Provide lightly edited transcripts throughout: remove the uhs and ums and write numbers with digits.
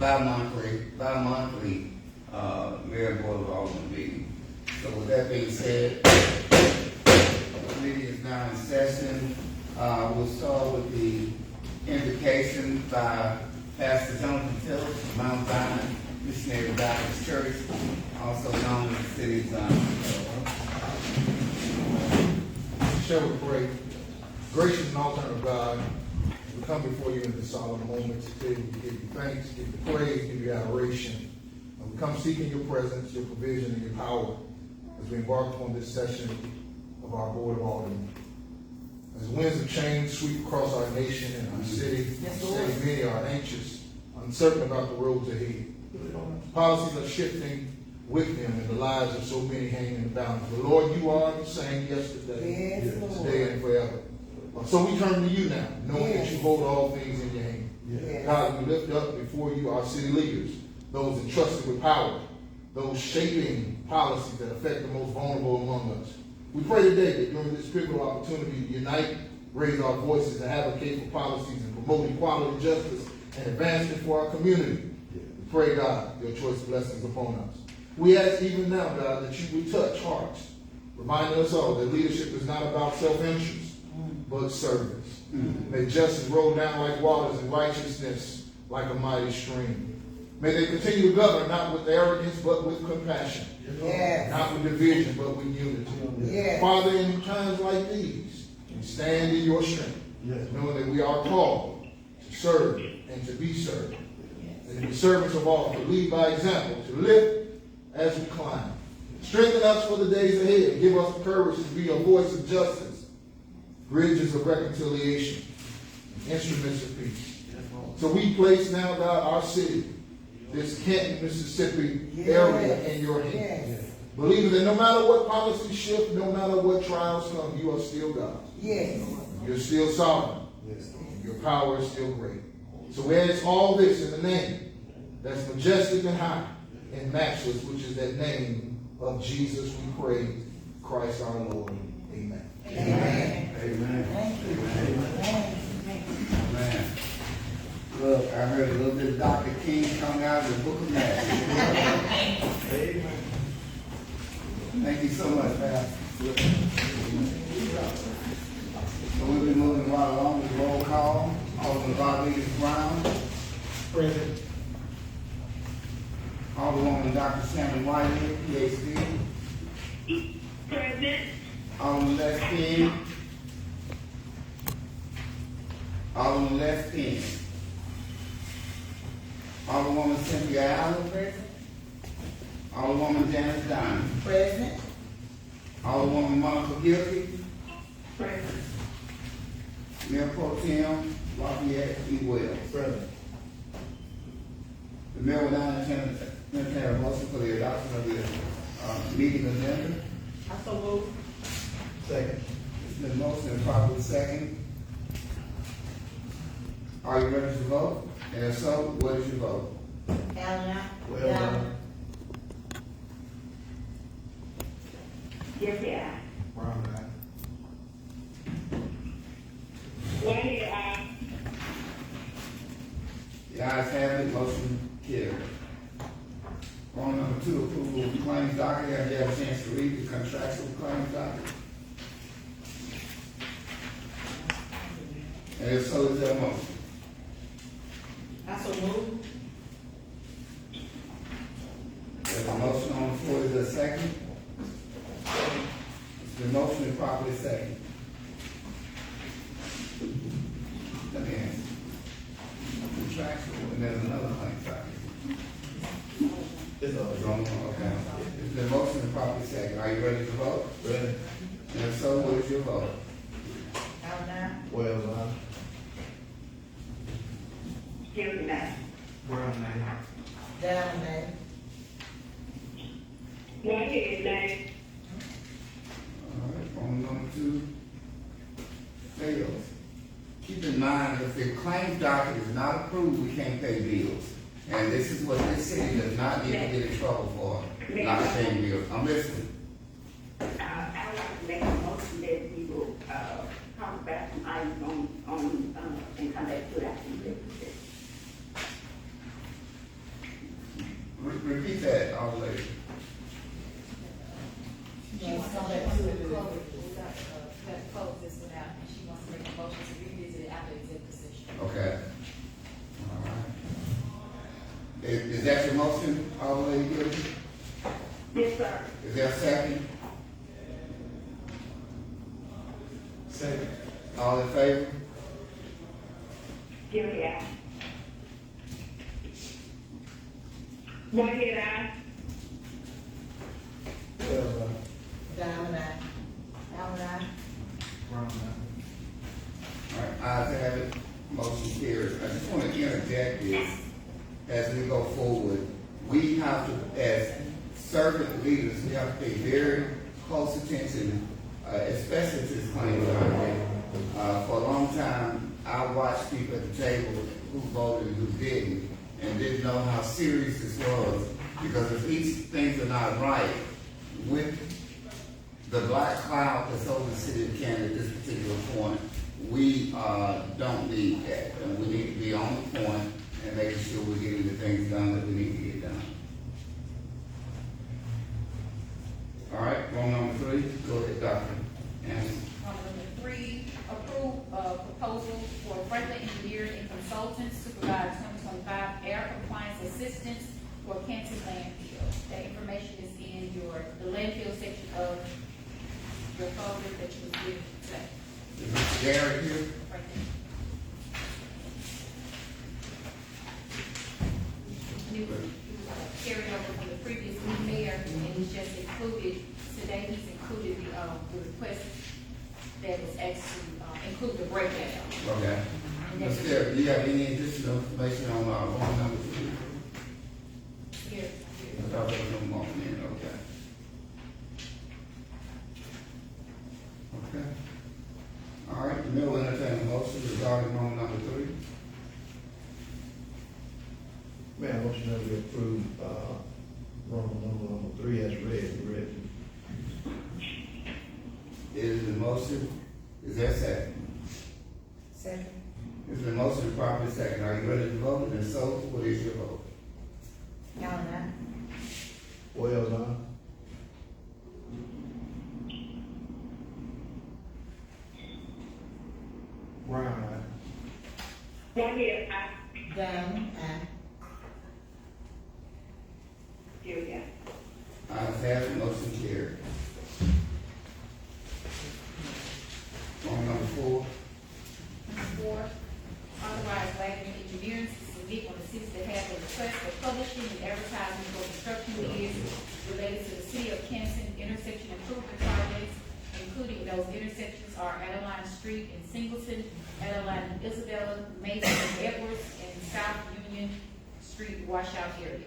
bi-monthly Mayor and Board of Alderman meeting. So with that being said, the meeting is now in session. We'll start with the invocation by Pastor Jonathan Phillips of Mount Zion Missionary Baptist Church, also known as the City of Zion. Shall we pray? Gracious and alternate God, we come before you in this solemn moment today. We give you thanks, give you praise, give you adoration. And we come seeking your presence, your provision, and your power as we embark upon this session of our Board of Aldermen. As winds of change sweep across our nation and our city, many are anxious, uncertain about the roads ahead. Policies are shifting with them, and the lives of so many hang in the balance. But Lord, you are the same yesterday, today, and forever. So we turn to you now, knowing that you hold all things in your hand. God, we lift up before you our city leaders, those entrusted with power, those shaping policies that affect the most vulnerable among us. We pray today that during this pivotal opportunity to unite, raise our voices, and advocate for policies and promote equality, justice, and advancement for our community. We pray, God, your choice blessings upon us. We ask even now, God, that you would touch hearts, reminding us all that leadership is not about self-interest, but service. May justice roll down like waters and righteousness like a mighty stream. May they continue to govern not with arrogance, but with compassion. Not with division, but with unity. Father, in times like these, we stand in your strength, knowing that we are called to serve and to be served. And to be servants of all, to lead by example, to lift as we climb. Strengthen us for the days ahead. Give us the courage to be a voice of justice, bridges of reconciliation, instruments of peace. So we place now, God, our city, this Canton, Mississippi area in your hands. Believing that no matter what policies shift, no matter what trials come, you are still God. You're still sovereign. Your power is still great. So we ask all this in the name that's majestic and high and matchless, which is that name of Jesus we pray, Christ our Lord. Amen. Amen. Amen. Thank you. Amen. Amen. Look, I heard a little bit of Dr. King coming out of the book of Matthew. Amen. Thank you so much, Pastor. So we'll be moving right along with roll call. Alderman Rodriguez Brown. Present. Alderwoman Dr. Shannon Whitehead, PhD. Present. Alderman Les King. Alderman Les King. Alderwoman Cynthia Allen. Present. Alderwoman Janice Diamond. Present. Alderwoman Monica Gilkey. Present. Mayor Pro Tem Lafayette E. Wells. Present. The mayor will now entertain a motion for the adoption of the meeting agenda. I so move. Second. It's been motion and properly second. Are you ready to vote? And if so, what is your vote? Allen. Well done. Yes, yeah. Brown eye. Whitehead, aye. The ayes have it, motion carried. On number 2, approval of claims docket. Have you had a chance to read the contractual claims docket? And if so, is there a motion? I so move. There's a motion on the floor, is there a second? It's been motion and properly second. Let me ask. Contractual, and there's another claim docket. It's all Wrong one, okay. It's been motion and properly second. Are you ready to vote? Ready. And if so, what is your vote? Allen. Well done. Gilkey, aye. Brown eye. Allen. Whitehead, aye. All right, on number 2, fails. Keep in mind, if the claims docket is not approved, we can't pay bills. And this is what this city does not need to get in trouble for, not paying bills. I'm listening. I would like to make a motion that we will, come back some items on, and come back to that. repeat that, all the lady. She wants to close this one out, and she wants to make a motion to revisit it after executive session. Okay. All right. Is that your motion, all the lady Gilbert? Yes, sir. Is there a second? Second. All in favor? Jerry, aye. Whitehead, aye. Wells, Diamond eye. Allen eye. Brown, All right, ayes have it, motion carries. I just want to interject this as we go forward. We have to, as servant leaders, we have to pay very close attention, especially to this claim document. For a long time, I watched people at the table who voted and who didn't know how serious this was. Because if these things are not right, with the black cloud that's over the city of Canton at this particular point, we don't need that. And we need to be on the point and making sure we're getting the things done that we need to get done. All right, wrong number 3, go ahead, Dr. Anderson. Number 3, approve proposal for Franklin Engineering and Consultants to provide 2025 air compliance assistance for Canton landfill. That information is in the landfill section of your folder that you was given today. Is Mr. Garrett here? Right there. It was carried over from the previous mayor, and he's just included, today he's included the request that was asked to include the breakdown. Okay. And Mr. that's Garrett, do you have any additional information on wrong number 3? here. I thought there was no more in, okay. Okay. All right, the mayor will entertain a motion regarding wrong number 3. Man, motion that we approve, Roman number 3 as read. Is the motion, is there a second? Second. Is the motion properly second? Are you ready to vote? And if so, what is your vote? Allen eye. Wells, aye. Brown, Whitehead, aye. Diamond eye. Jerry, aye. Ayes have it, motion carried. Wrong number 4. 4, authorize Wagner Engineering to submit on the city's behalf a request for publishing and advertising for construction bids related to the city of Canton intersection improvement projects, including those intersections are Adeline Street in Singleton, Adeline and Isabella, Mason and Edwards, and South Union Street washout area.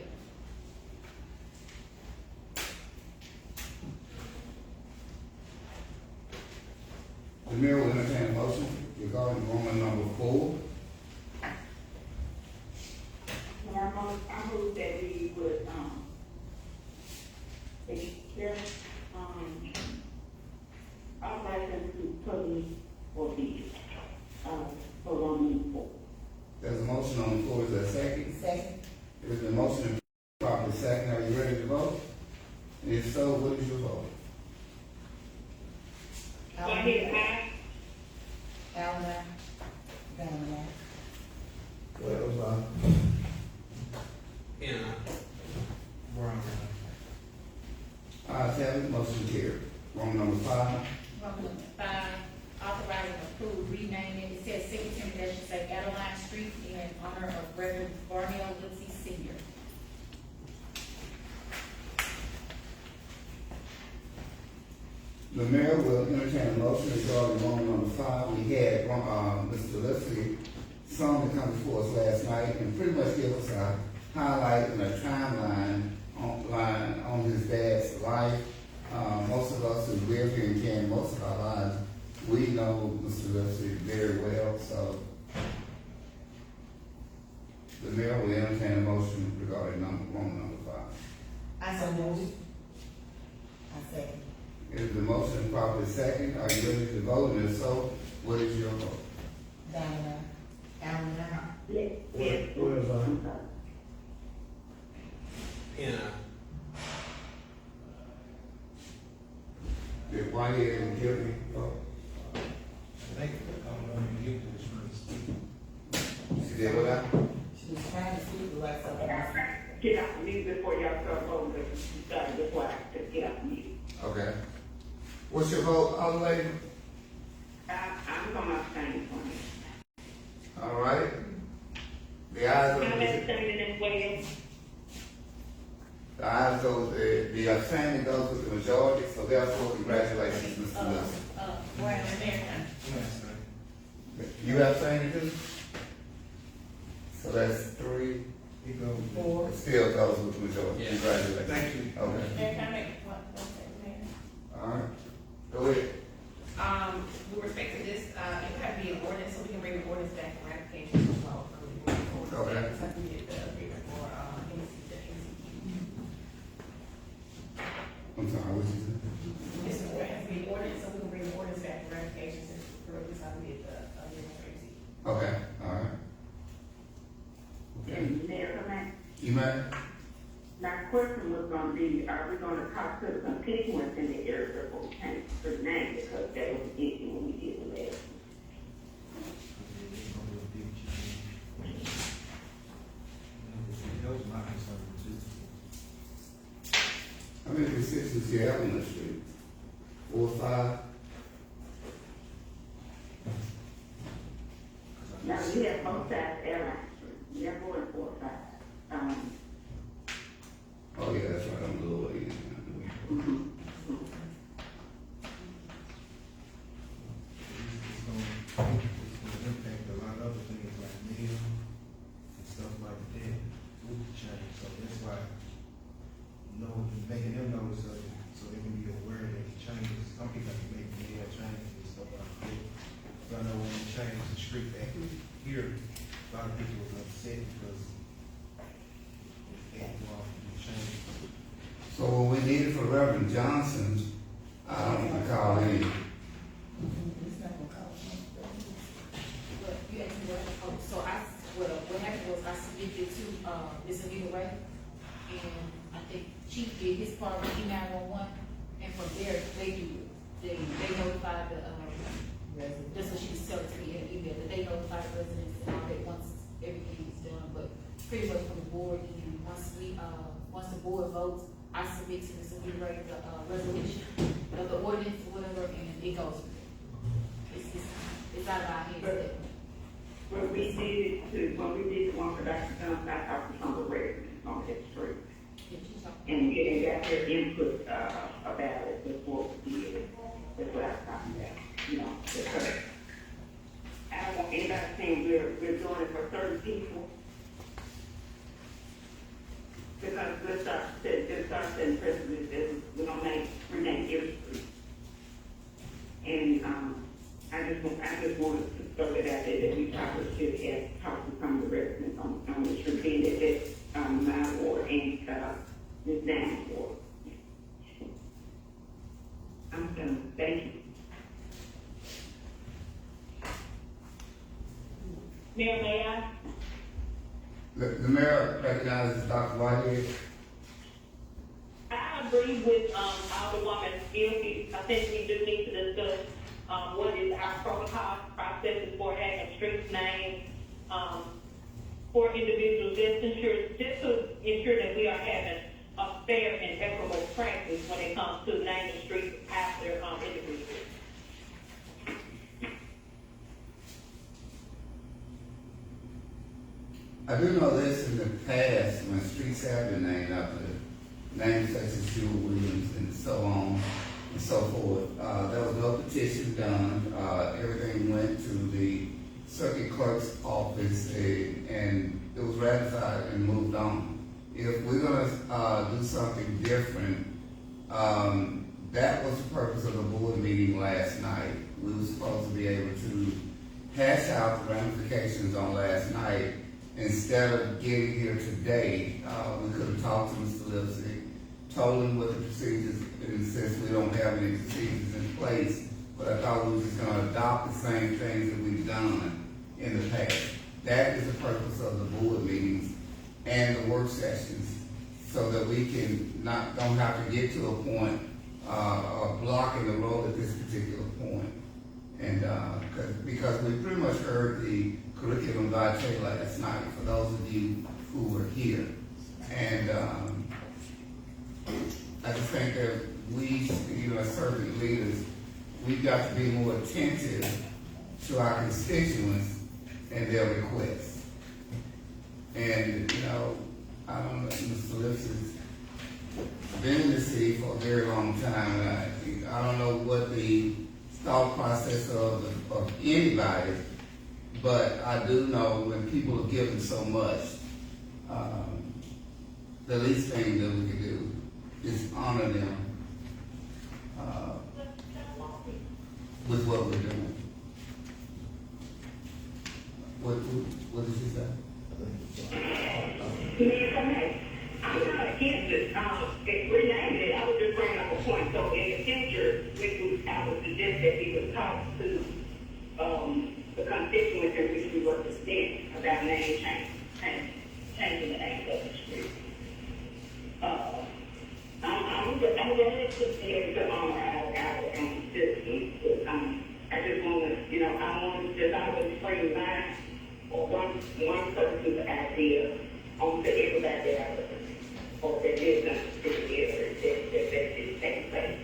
The mayor will entertain a motion regarding Roman number 4. I move that we would, authorize them to publish for the, for Roman 4. There's a motion on the floor, is there a second? Second. There's been a motion properly second. Are you ready to vote? And if so, what is your vote? Whitehead, aye. Allen eye. Diamond eye. Wells, aye. Brown, Ayes have it, motion carried. Wrong number 5. Number 5, authorize and approve renaming, it says Singleton, that should say Adeline Street in honor of Reverend Barney Lindsay Senior. The mayor will entertain a motion regarding Roman number 5. We had Mr. Leslie Song to come before us last night and pretty much give us a highlight and a timeline on his dad's life. Most of us who live here in Canton most of our lives, we know Mr. Leslie very well, so the mayor will entertain a motion regarding Roman number 5. I so move. I second. Is the motion properly second? Are you ready to vote? And if so, what is your vote? Diamond eye. Allen eye. Yes. Wells, aye. Whitehead and Gilby. Thank you for coming on and giving this first. She did what I? She was trying to speak the right something. Get out the mute before y'all start voting, but you started before I could get out the mute. Okay. What's your vote, other lady? I'm gonna abstain from it. All right. The ayes I'm of abstaining as well. the ayes go, the abstaining goes with the majority, so therefore congratulations, Mr. Wilson. Brown and Mayor. You abstaining too? So that's 3. It goes. Four. It still goes with the majority. Yeah. Congratulations. Thank you. Okay. Mayor, can I make one statement, Mayor? All right. Go ahead. With respect to this, it had to be an ordinance, so we can bring the ordinance back for ratification as well. Okay. So we get the agreement for, I'm sorry, what you said? This is, there has to be an ordinance, so we can bring the ordinance back for ratification since we're deciding to get the agreement for AC. Okay, all right. Okay. And Mayor, come on. You mad? My question was gonna be, are we gonna talk to the constituents in the area before we change the name, because that was the issue when we did the last. Those my concern too. How many constituents you have on the street? 4 or 5? Now, we have both sides airlines, we have more than 4 or 5. Oh, yeah, that's right, I'm a little way in. It's gonna impact a lot of other things like meals and stuff like that, food change, so that's why, making them notice of it, so they can be aware that the changes, some people have to make meal changes and stuff like that. But I know when they changed the street back here, a lot of people was upset because they had to go off and do changes. So what we needed for Reverend Johnson, I don't recall any. It's not gonna cost much. But you asked me what, so what happened was I submitted to, Ms. Anita Ray, and I think Chief did his part with E911, and from there, they notified the, that's what she was telling to me in an email, that they notified residents and all that once everything is done, but pretty much from the board, and once the board votes, I submit to Ms. Anita Ray the, resolution, the ordinance, or whatever, and it goes. It's out of our hands. When we did the one for Dr. Johnson, I talked to some of the residents on that street. And got their input, about it before we did it. That's what I was talking about, because I don't want anybody saying we're doing it for certain people. Because let's start setting precedents that we're gonna rename every street. And, I just wanted to throw that out there that we probably should have talked to some of the residents on the street, being that, my ward and, Ms. Dan's ward. I'm done, thank you. Mayor, may I? The mayor recognizes Dr. Whitehead. I agree with, Alderwoman Gilby. I think we do need to discuss, what is our protocol processes for having street names, for individuals, just to ensure that we are having a fair and equitable practice when it comes to naming streets after, individuals. I do know this in the past, when streets have been named after names such as Jewel Williams and so on and so forth, there was no petition done. Everything went to the circuit clerk's office and it was ratified and moved on. If we're gonna do something different, that was the purpose of the board meeting last night. We were supposed to be able to hash out the ramifications on last night. Instead of getting here today, we could have talked to Mr. Lipsy, told him what the procedures, and since we don't have any procedures in place, but I thought we were just gonna adopt the same things that we've done in the past. That is the purpose of the board meetings and the work sessions, so that we can don't have to get to a point are blocking the road at this particular point. And, because we pretty much heard the curriculum vitae last night, for those of you who were here. And, I just think that we, as servant leaders, we've got to be more attentive to our constituents and their requests. And, I don't know, Mr. Lips has been in the city for a very long time, and I don't know what the thought process of anybody, but I do know when people are given so much, the least thing that we can do is honor them with what we're doing. What did you say? I'm not against it. It renamed it. I was just bringing up a point. So in the future, I would suggest that we would talk to the constituents in which we represent about name changing the name of the street. I'm going to be able to honor our citizens. I just want to, I want to just always bring mine or one person's idea onto everybody else, or that is not together, that is taking place.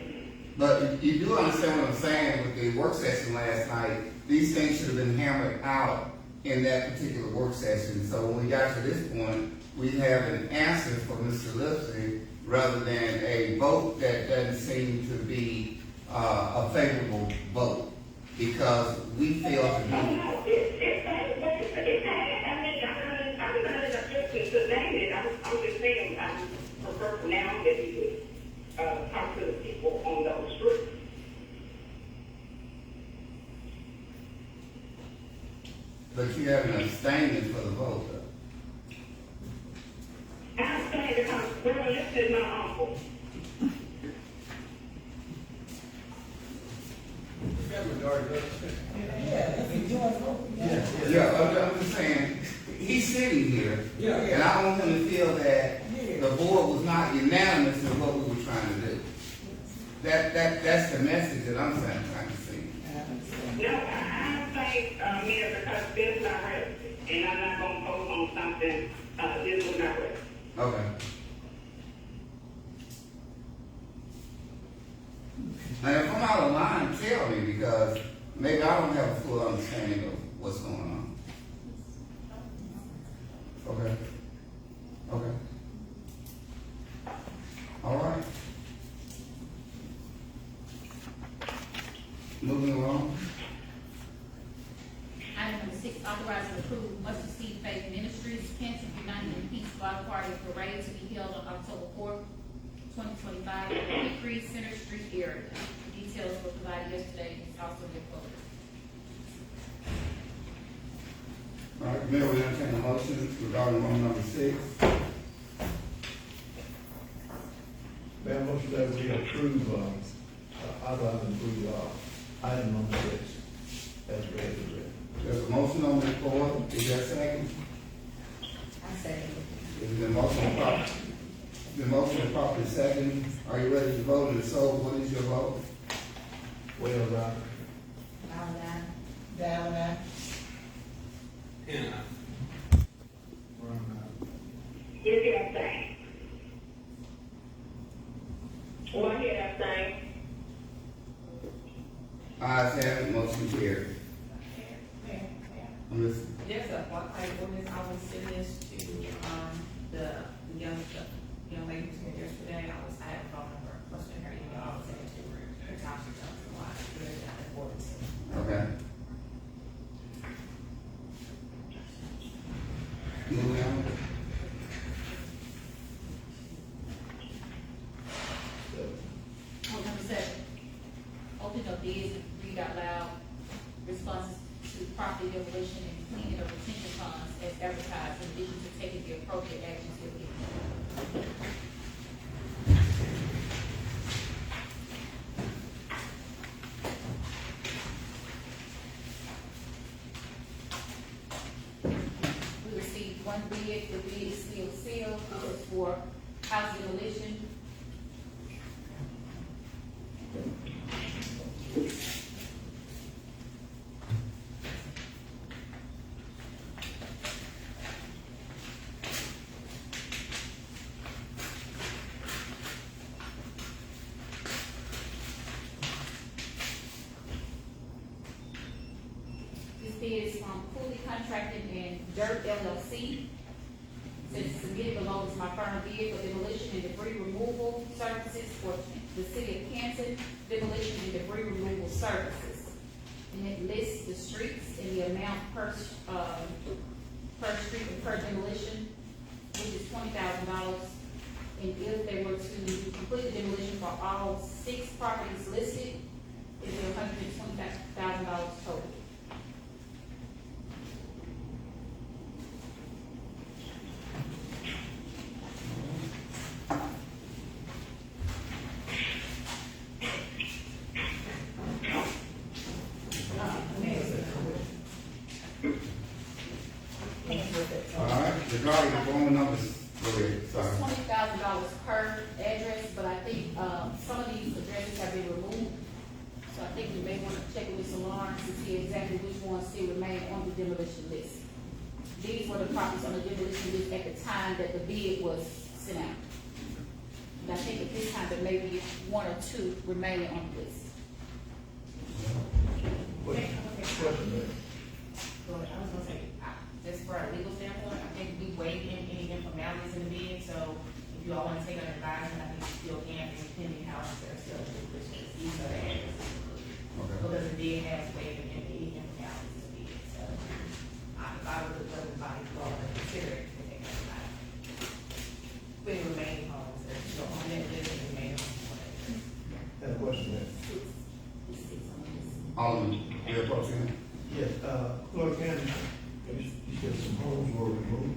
But you do understand what I'm saying with the work session last night. These things should have been hammered out in that particular work session. So when we got to this point, we have an answer for Mr. Lipsy rather than a vote that doesn't seem to be a favorable vote, because we failed to do it. I'm just saying, I prefer now that we would talk to the people on those streets. But you have an abstaining for the vote, though. I'm saying because Brother Lips is my uncle. Yeah, I'm just saying, he's sitting here, and I want him to feel that the board was not unanimous in what we were trying to do. That's the message that I'm trying to see. No, I don't think, Mayor, because this is not relevant, and I'm not gonna vote on something, this was not relevant. Okay. And if I'm out of line, tell me, because maybe I don't have a full understanding of what's going on. Okay. Okay. All right. Moving along. Item number 6, authorize and approve Mustard Seed Faith Ministries Canton United in Peace Block Party Parade to be held on October 4th, 2025 at the Hickory Center Street area. Details were provided yesterday, it's also been posted. All right, Mayor, we entertain a motion regarding room number 6. Mayor, motion that we approve, authorize and approve, item number 6, as read. There's a motion on the floor. Is there a second? I say, It's been motion properly second. Are you ready to vote? And so, what is your vote? Well, Robert. Valentine, Here's what I'm saying. Well, here I'm saying. Ayes have it, motion carried. I'm listening. there's a block party ordinance, I was sending this to, the young lady who was here yesterday, I had a phone number, questioning her, I was sending it to her time she tells me why, there's that ordinance. Okay. Moving on. Item number 7, open of bids and read out loud responses to property demolition and cleaning of retention ponds as advertised, in addition to taking the appropriate actions if needed. We received one bid, the bid is still sealed, this is for house demolition. bid is from Cooley Contracting and Dirt LLC. Since submitted below is my final bid for demolition and debris removal services for the city of Canton, demolition and debris removal services. And it lists the streets and the amount per street and per demolition, which is $20,000. And if they were to complete the demolition for all 6 properties listed, it'd be $120,000 total. All right, regarding the phone numbers, go ahead, sorry. $20,000 per address, but I think, some of these addresses have been removed. So I think we may want to check with Mr. Lawrence to see exactly which ones still remain on the demolition list. These were the properties on the demolition list at the time that the bid was sent out. And I think at this time, there may be 1 or 2 remaining on the list. Question there. I was gonna say, just for a legal standpoint, I think we waived any informalities in the bid, so if you all wanna take under advisement, I think you still can, depending how they're still in the these are the addresses. Okay. Because the bid has waived any informalities in the bid, so if I were to let the body go and consider it, to take under advisement. For the remaining homes, there's still on that list, and remaining homes. Had a question there. Alderman, Mayor Pro Tem. Yes, Clark County, you said some homes were removed.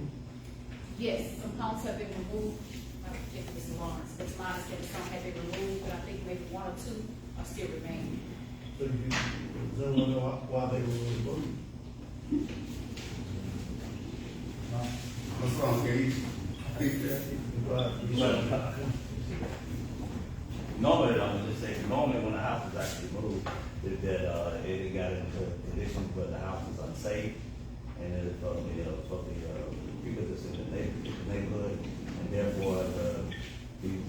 Yes, some homes have been removed. I don't think Mr. Lawrence, but my understanding some have been removed, but I think maybe 1 or 2 are still remaining. So does anyone know why they were removed? What's wrong, can you speak to that? Normally, I would just say, normally when the house is actually moved, that it got into conditions where the house is unsafe, and it is for the people that's in the neighborhood, and therefore, the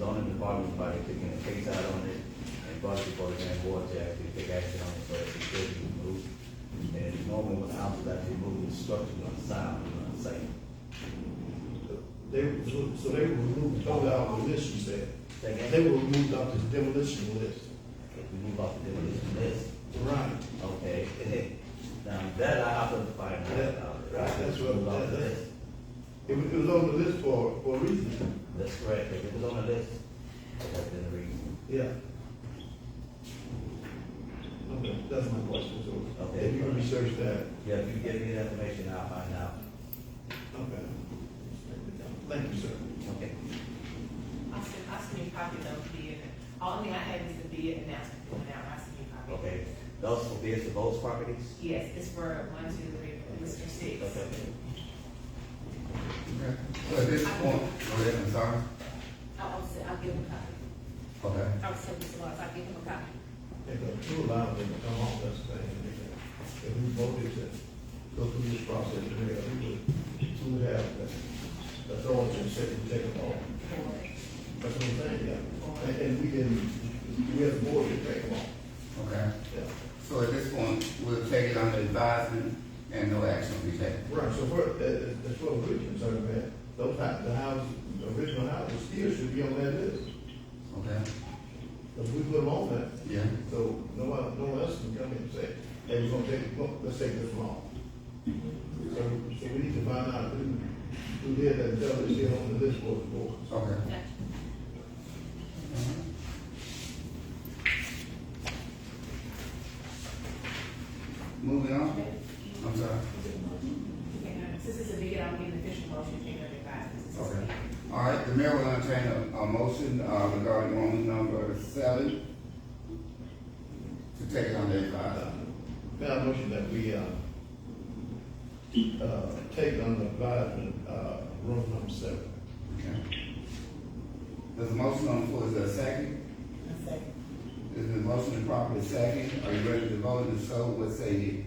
zoning department is probably taking a case out on it, and brought it before the grand board to actually take action on it, so it should be moved. And normally when the house is actually moved, the structure is unsound and unsafe. So they were removed totally off the list, you said? Second, They were removed off the demolition list. we move off the demolition list. Right. Okay, now that I have to find out. Right, that's what, Move off the list. it was on the list for a reason. That's correct, if it was on the list, that's been the reason. Yeah. Okay, that's my question, so. Okay. If you research that, Yeah, if you give me the information, I'll find out. okay. Thank you, sir. Okay. I'll send you a copy of those bid. All thing I have is the bid announcement going out. I'll send you a copy. Okay, those for bids for those properties? Yes, it's for 1, 2, 3, 4, Mr. 6. Okay. Okay. So at this point, go ahead, I'm sorry. I'll give him a copy. Okay. I was telling Mr. Lawrence, I'll give him a copy. If you allow them to come on, that's the thing. If we voted to go through this process, we would have the authority to say we take them on. That's what I'm saying, yeah. And we have the board to take them on. Okay. Yeah. So at this point, we'll take it under advisement and no action will be taken. Right, so that's what we're concerned about. The houses, the original houses still should be on that list. Okay? Because we put them on that. Yeah. So no one else can come in and say, hey, we're gonna let's take this long. So we need to find out who did that, and tell us still on the list for the board. Okay. Gotcha. Moving on. I'm sorry. Since it's a bid, I'll give an official motion, take under advisement. Okay. All right, the mayor will entertain a motion regarding ordinance number 7 to take it under advisement. May I motion that we, take under advisement, room number 7. Okay. There's a motion on the floor, is there a second? A second. There's been motion and properly second. Are you ready to vote? And so, what say you?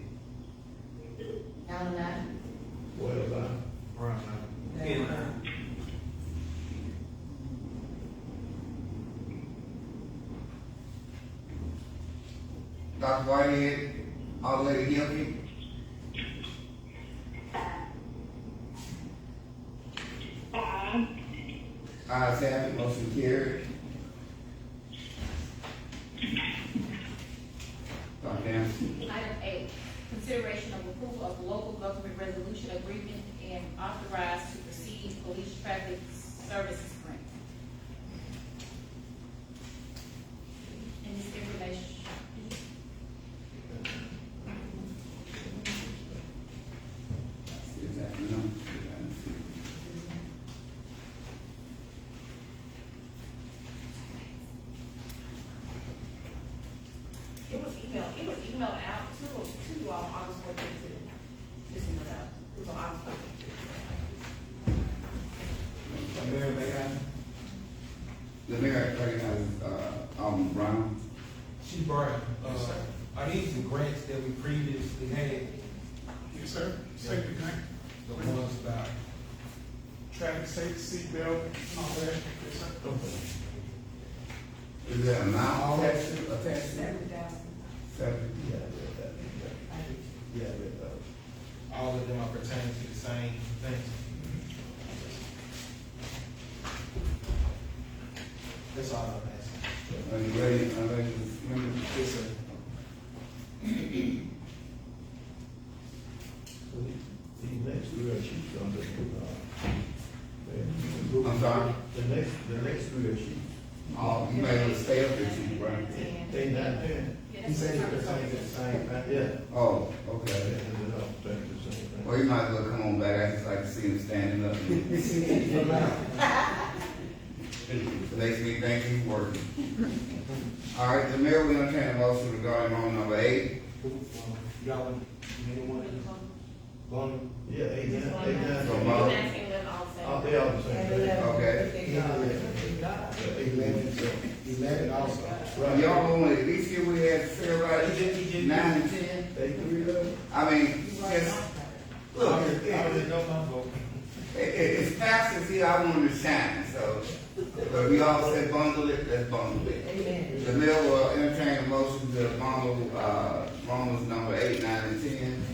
Allen, aye. Well, Dr. Whitehead, all the way to Gilkey? Ayes have it, motion carried. Dr. Anderson. Item A, consideration of approval of local government resolution agreement and authorized to proceed police traffic services grant. And this information, Is that, no? It was emailed out to you all on August 14th. This email out. It was on August 14th. Mayor, may I? The mayor recognizes, Brown. Chief Barton, are these the grants that we previously had? Yes, sir. Safety grant, The ones about, traffic safety, seatbelt, and all that. Yes, sir. Is there an amount attached to it? 7,000. Seven. Yeah, I read that. Yeah, I read that. all of them are pertaining to the same thing? That's all I'm asking. Are you ready? Are you ready to remember? Yes, sir. So these next three are sheets on the, I'm sorry? the next three are sheets. Oh, you may want to stay up there, Chief Brown. 8, 9, 10. He said it pertains to the same thing. Yeah. Oh, Yeah, okay. they're all pertaining to the same thing. Well, you might as well come on back. I just like to see him standing up. It makes me think he's working. All right, the mayor will entertain a motion regarding item number 8. Y'all, anyone? Going? Yeah, 8, 9, 8, 9. So, You Mark. can ask him them all the Oh, same. they all the same thing. Okay. 11 also. Well, y'all want to at least give we had to say right 9 and 10? They 3 of them? I mean, just, look, I already know my vote. it's pastors here, I want them to shine, so, but we all said bundle it, let's bundle it. Amen. The mayor will entertain a motion to bundle, Romans number 8, 9, and 10,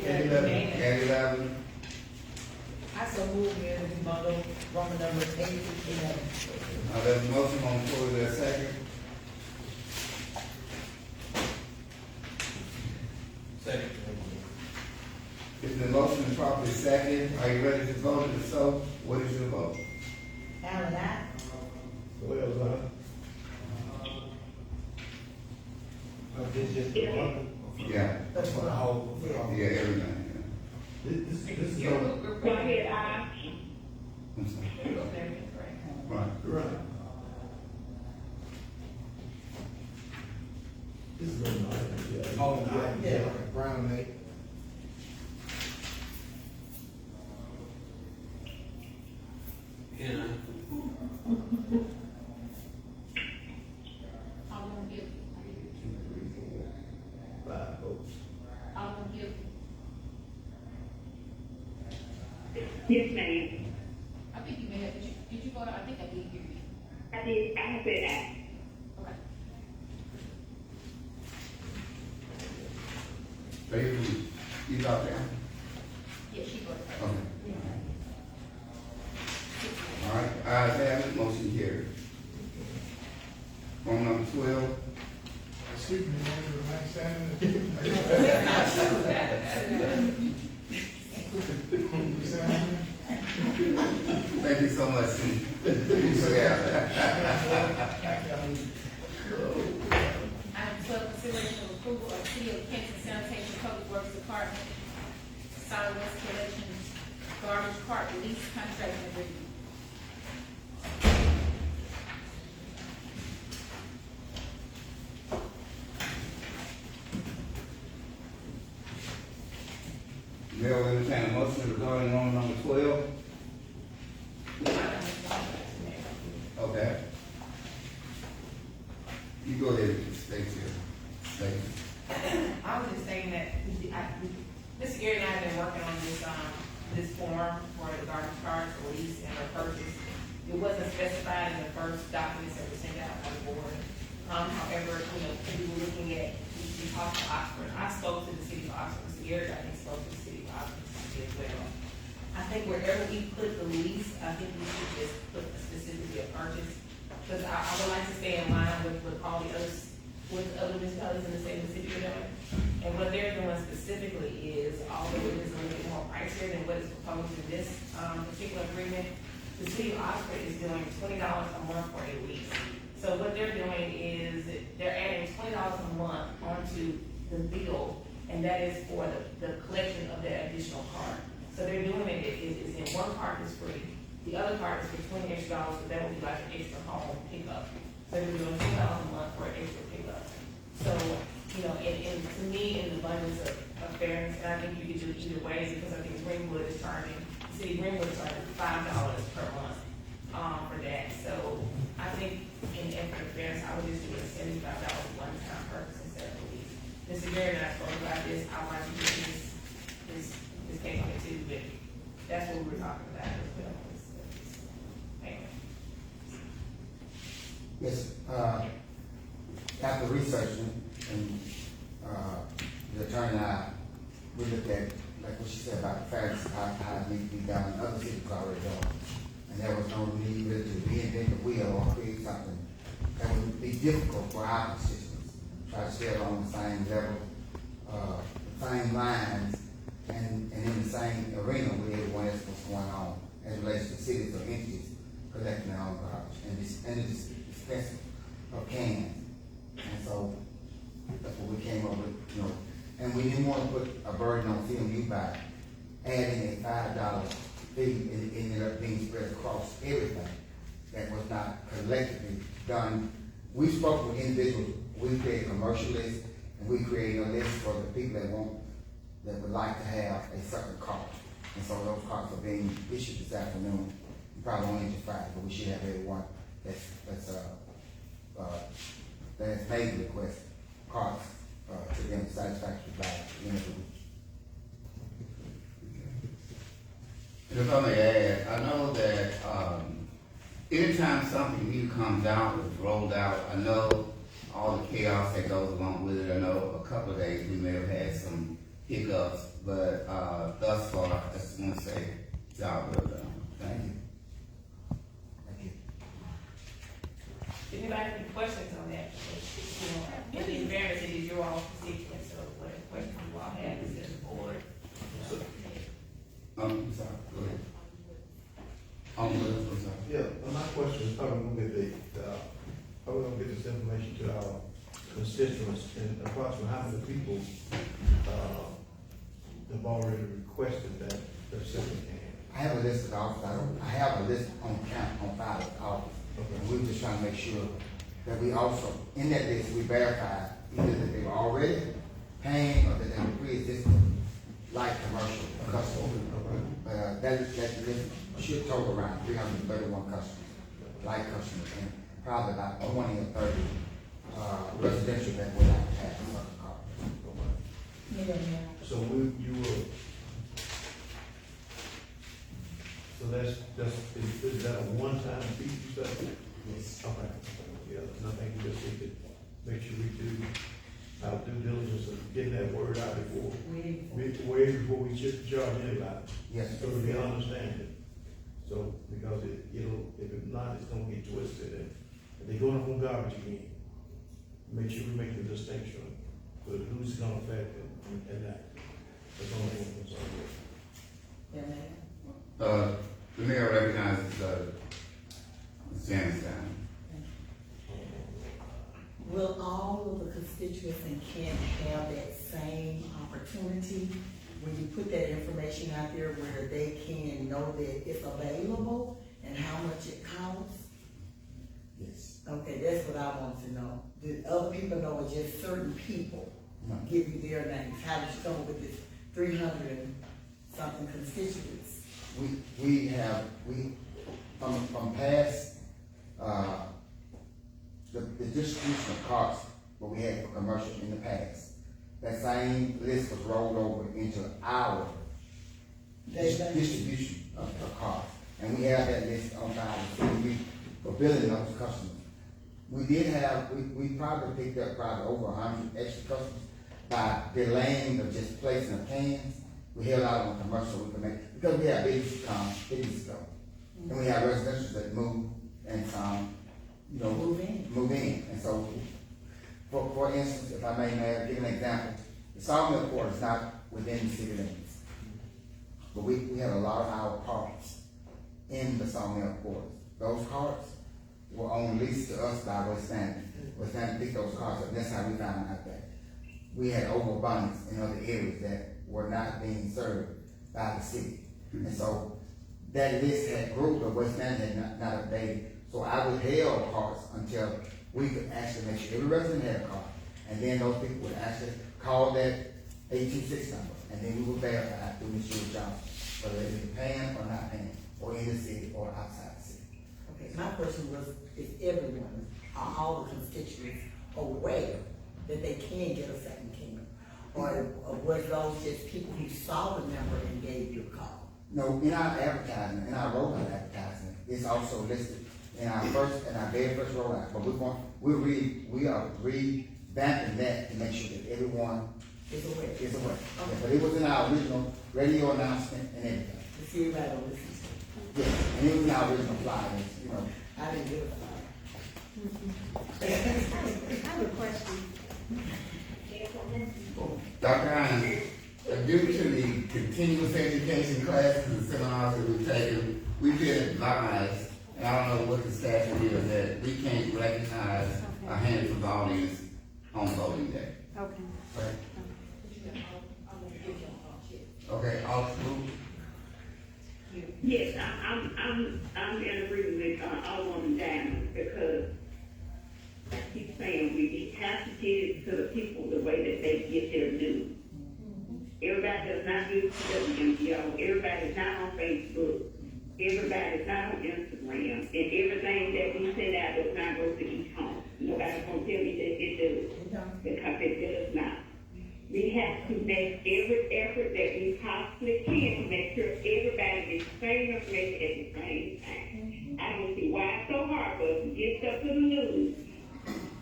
Amen. and 11. I so move here to be bundled, Roman numbers 8 through 11. There's a motion on the floor, is there a second? Second. If the motion is properly second, are you ready to vote? If so, what is your vote? Allen, I. Well, This just the one? Yeah, That's For the what I. whole, for the whole. yeah, everything, this is, Go ahead, I. yeah. I'm sorry. Right. right. This is on the item, yeah. Oh, Yeah. yeah, Brown, Nate. Yeah. Alderman Gill, 2, 3, 4, 5 votes. Alderman Gill, Yes, ma'am. I think you may have, did you vote? I think I did hear you. I did, I said that. Okay. So you got that? Yeah, she voted first. Okay. All right, ayes have it, motion carried. On number 12, Excuse me, man, you remain standing. thank you so much, Steve. Yeah. Item 12, consideration of approval of City of Canton Sanitation Public Works Department solid waste collection garbage cart lease contract agreement. Mayor will entertain a motion regarding on number 12. Okay. You go ahead, stay here. Stay. I was just saying that, Mr. Gary and I have been working on this form for the garbage carts, lease and purchase. It wasn't specified in the first documents that were sent out by the board. However, we were looking at, we talked to Oxford. I spoke to the city of Oxford. Mr. Gary, I think, spoke to the city of Oxford as well. I think wherever we put the lease, I think we should just put specifically a Because I would like to stay in line with all the others, with other municipalities in the same city are doing. And what they're doing specifically is, although it is a little bit more pricier than what is proposed in this, particular agreement, the city of Oxford is doing $20 a month for a lease. So what they're doing is, they're adding $20 a month onto the bill, and that is for the collection of that additional card. So they're doing it's in one card is free, the other card is for $20 extra, so that would be like an extra home pickup. So they're doing $20 a month for an extra pickup. So, you know, and to me, in the abundance of fairness, and I think you could do it either way, because I think Greenwood is charging, the city of Greenwood is charging $5 per month, for that. So I think in effort of fairness, I would just do it at $75 one-time purpose instead of a lease. Mr. Gary and I spoke about this, I want to do this case on it too, but that's what we were talking about as well. Payment. Yes, after researching, and, the attorney and I, we looked at, like what she said about the fairness, how it needs to be done, other cities already done. And there was no need really to reinvent the wheel or create something that would be difficult for our constituents. Try to stay along the same level, the same lines, and in the same arena with everyone else what's going on as it relates to cities or entities collecting their own garbage and the dispense of cans. And so that's what we came up with, you know. And we didn't want to put a burden on CMU by adding a $5 fee, and it ended up being spread across everything that was not collectively done. We spoke with individuals, we created a commercial list, and we created a list for the people that would like to have a certain card. And so those cards are being issued this afternoon. We probably only into 5, but we should have everyone that has made the request cards to them satisfactory by the end of the week. And if I may add, I know that anytime something new comes out, is rolled out, I know all the chaos that goes along with it. I know a couple of days we may have had some hiccups, but thus far, I just want to say, job well done. Thank you. Thank you. Anybody have any questions on that? You know, in fairness, it is your own constituents, so whatever questions you all have is to the board. I'm sorry, go ahead. I'm sorry. Yeah, well, my question is, how are we gonna get this information to our constituents, and approximately how many people, have already requested that second can? I have a list of officers. I have a list on file at the office. Okay. And we're just trying to make sure that we also, in that list, we verify either that they were already paying or that they were pre-existing, like commercial customers. That list should total around 331 customers, like customers, and probably about 20 or 30 residential that would like to have a certain card. So is that a one-time fee you said? Yes. Okay. Yeah, and I think we just need to make sure we do our due diligence of getting that word out before we should charge anybody. Yes. So we understand it. So, because if it's not, it's gonna get twisted, and if they're going up on garbage again, make sure we make the distinction for who's gonna affect it and that. That's all I'm concerned with. The mayor recognizes, Janice down. Will all of the constituents in Canton have that same opportunity when you put that information out there where they can know that it's available and how much it costs? Yes. Okay, that's what I want to know. Did other people know, or just certain people No. give you their names? How did you come up with this 300 and something constituents? From past, the distribution of cards, what we had for commercial in the past, that same list was rolled over into our distribution of cards. And we have that list on file, and we were billing those customers. We did have, we probably picked up over 100 extra customers by delaying of just placing of cans. We held out on commercial, we could make, because we have businesses come, businesses go. And we have residential that move and some you know, Move in. move in. And so, for instance, if I may, Mayor, give an example, the Sawmill Court is not within the city limits. But we have a lot of our parks in the Sawmill Court. Those carts were on lease to us by West Standard. West Standard picked those carts up, that's how we found out that we had overabundance in other areas that were not being served by the city. And so, that list had grew, but West Standard had not updated. So I withheld carts until we could actually make sure every resident had a car. And then those people would actually call that 826 number, and then we would verify through Ms. Julie Johnson, whether they're paying or not paying, or in the city or outside the city. Okay, my question was, is everyone, are all the constituents aware that they can get a second kingdom? Or was those just people who saw the number and gave you a call? No, in our advertisement, in our rollout advertisement, it's also listed in our very first rollout, but we are revamping that to make sure that everyone Is aware? is aware. Yeah, but it was in our original radio announcement and everything. To see everybody on listen to. Yeah, and it was in our original flyer, you know. I didn't get a flyer. I have a question. Dr. Hines, due to the continuous education classes and seminars that we've taken, we've been advised, and I don't know what the statute is, that we can't recognize a handful of audience on voting day. Okay. Right? Okay, all through. Yes, I'm in agreement with, Alderwoman Diamond, because I keep saying, we have to get it to the people the way that they get their news. Everybody does not use WMGO, everybody is not on Facebook, everybody is not on Instagram, and everything that we send out does not go to each home. Nobody's gonna tell me that it does, because it does not. We have to make every effort that we possibly can to make sure everybody gets the same information at the same time. I don't see why it's so hard for us to get stuff to the news.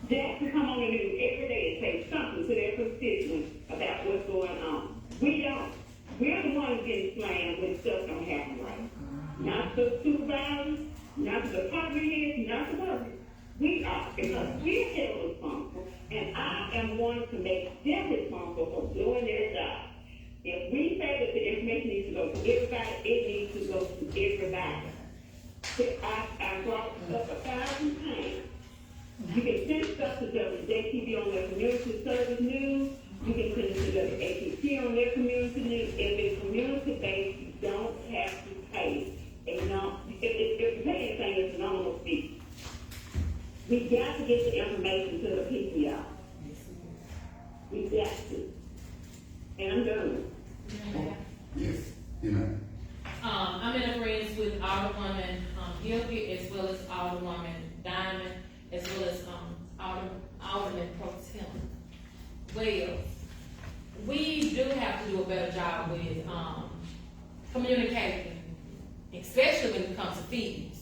Just to come on the news every day and say something to their constituents about what's going on. We don't. We're the ones getting slammed when stuff don't happen right. Not the supervisors, not the department heads, not the public. We are, because we're held responsible, and I am wanting to make them responsible for doing their job. If we say that the information needs to go to everybody, it needs to go to everybody. I brought it up 1,000 times. You can send stuff to WJTV on their community service news. You can send it to WATT on their community news. If it's community based, you don't have to pay. If you pay anything, it's a nominal fee. We got to get the information to the people, y'all. We got to. And I'm done. Yes, you know. I'm in agreement with Alderwoman Gilby, as well as Alderwoman Diamond, as well as Alderman Pro Tem. Well, we do have to do a better job with communicating, especially when it comes to fees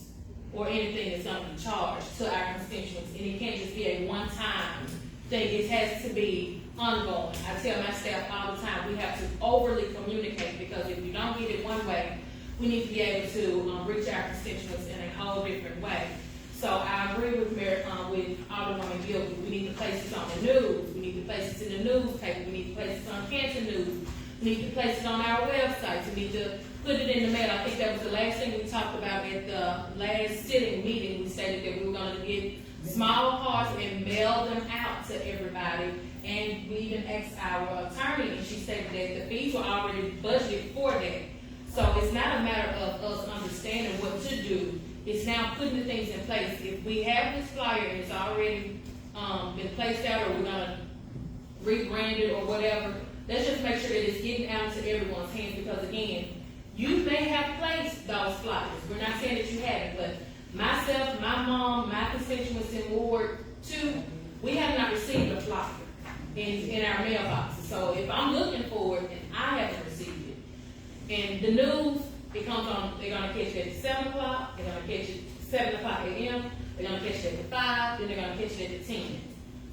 or anything that's going to be charged to our constituents. And it can't just be a one-time thing. It has to be ongoing. I tell my staff all the time, we have to overly communicate, because if you don't get it one way, we need to be able to reach our constituents in a whole different way. So I agree with Alderwoman Gilby. We need to place this on the news. We need to place this in the newspaper. We need to place this on Canton News. We need to place it on our websites. We need to put it in the mail. I think that was the last thing we talked about at the last sitting meeting. We stated that we were going to get small cards and mail them out to everybody. And we even asked our attorney, and she stated that the fees were already budgeted for that. So it's not a matter of us understanding what to do. It's now putting the things in place. If we have this flyer and it's already been placed out, or we're gonna rebrand it or whatever, let's just make sure that it's getting out to everyone's hands, because again, you may have placed those flyers. We're not saying that you haven't, but myself, my mom, my constituents in Ward 2, we have not received a flyer in our mailboxes. So if I'm looking for it and I haven't received it, and the news, it comes on, they're gonna catch it at 7 o'clock, they're gonna catch it 7 o'clock a.m., they're gonna catch it at 5, then they're gonna catch it at 10.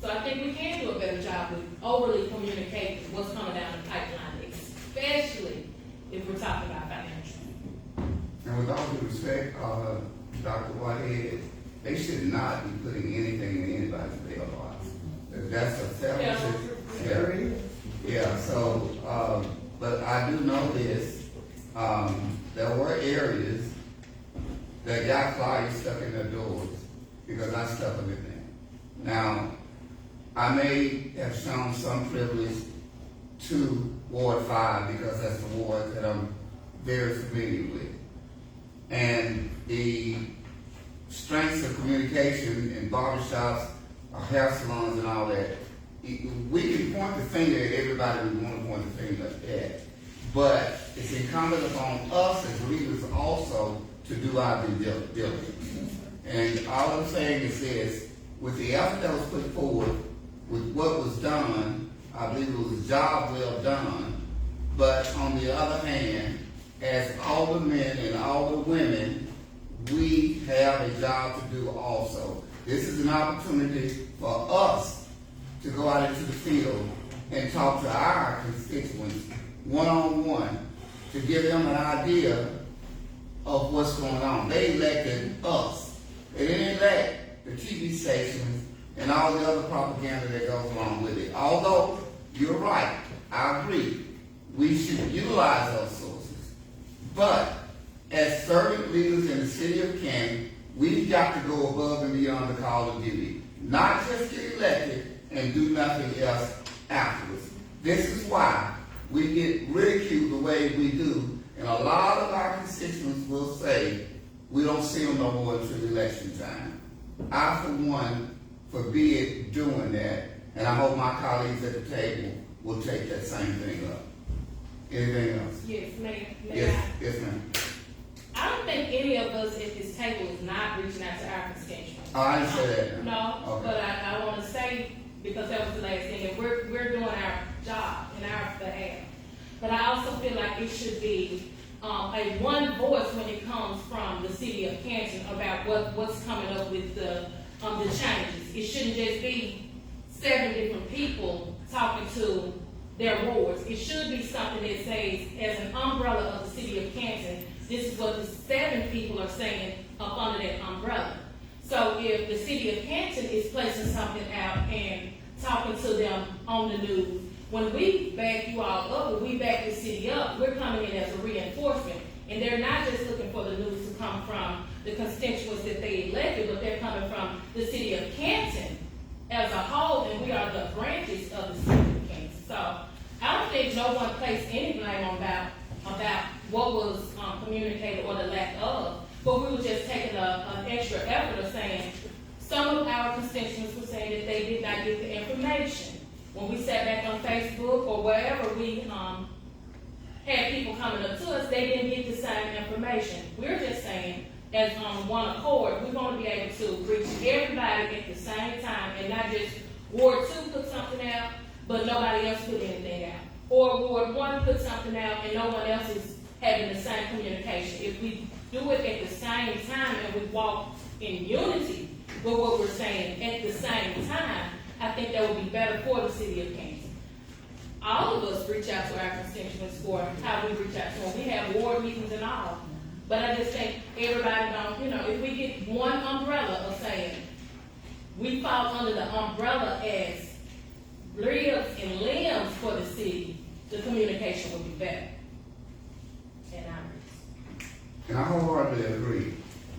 So I think we can do a better job with overly communicating what's coming down the pipeline, especially if we're talking about financial. And with all due respect, Dr. Whitehead, they should not be putting anything in anybody's mailbox. That's a selfish. Yeah. Yeah, so, but I do know this, there were areas that got flyers stuck in their doors because I stuck them in there. Now, I may have shown some privilege to Ward 5 because that's the ward that I'm very familiar with. And the strengths of communication in barbershops, hair salons and all that, we can point the finger at everybody we want to point the finger at. But it's incumbent upon us as leaders also to do our due diligence. And all I'm saying is this, with the effort that was put forward, with what was done, I believe it was a job well done. But on the other hand, as all the men and all the women, we have a job to do also. This is an opportunity for us to go out into the field and talk to our constituents one-on-one to give them an idea of what's going on. They elected us. They didn't elect the TV stations and all the other propaganda that goes along with it. Although, you're right, I agree, we should utilize those sources. But, as servant leaders in the city of Canton, we've got to go above and beyond the call of duty. Not just get elected and do nothing else afterwards. This is why we get ridiculed the way we do, and a lot of our constituents will say, we don't see them no more until election time. I, for one, forbid doing that, and I hope my colleagues at the table will take that same thing up. Anything else? Yes, Mayor. Yes, ma'am. I don't think any of us at this table is not reaching out to our constituents. Oh, I didn't say that. No, Okay. but I want to say, because that was the last thing, and we're doing our job in our behalf. But I also feel like it should be a one voice when it comes from the city of Canton about what's coming up with the changes. It shouldn't just be 7 different people talking to their wards. It should be something that says, as an umbrella of the city of Canton, this is what the 7 people are saying up under that umbrella. So if the city of Canton is placing something out and talking to them on the news, when we back you all up, when we back the city up, we're coming in as a reinforcement. And they're not just looking for the news to come from the constituents that they elected, but they're coming from the city of Canton as a whole, and we are the branches of the city of Canton. So I don't think no one placed any blame on about what was communicated or the lack of, but we were just taking an extra effort of saying, some of our constituents were saying that they did not get the information. When we sat back on Facebook or wherever we had people coming up to us, they didn't get the same information. We're just saying, as on one accord, we want to be able to reach everybody at the same time, and not just Ward 2 put something out, but nobody else put anything out. Or Ward 1 put something out and no one else is having the same communication. If we do it at the same time and we walk in unity with what we're saying at the same time, I think that would be better for the city of Canton. All of us reach out to our constituents for how we reach out to them. We have ward meetings and all. But I just think everybody don't, if we get one umbrella of saying, we fall under the umbrella as ribs and limbs for the city, the communication would be better. And I wholeheartedly agree.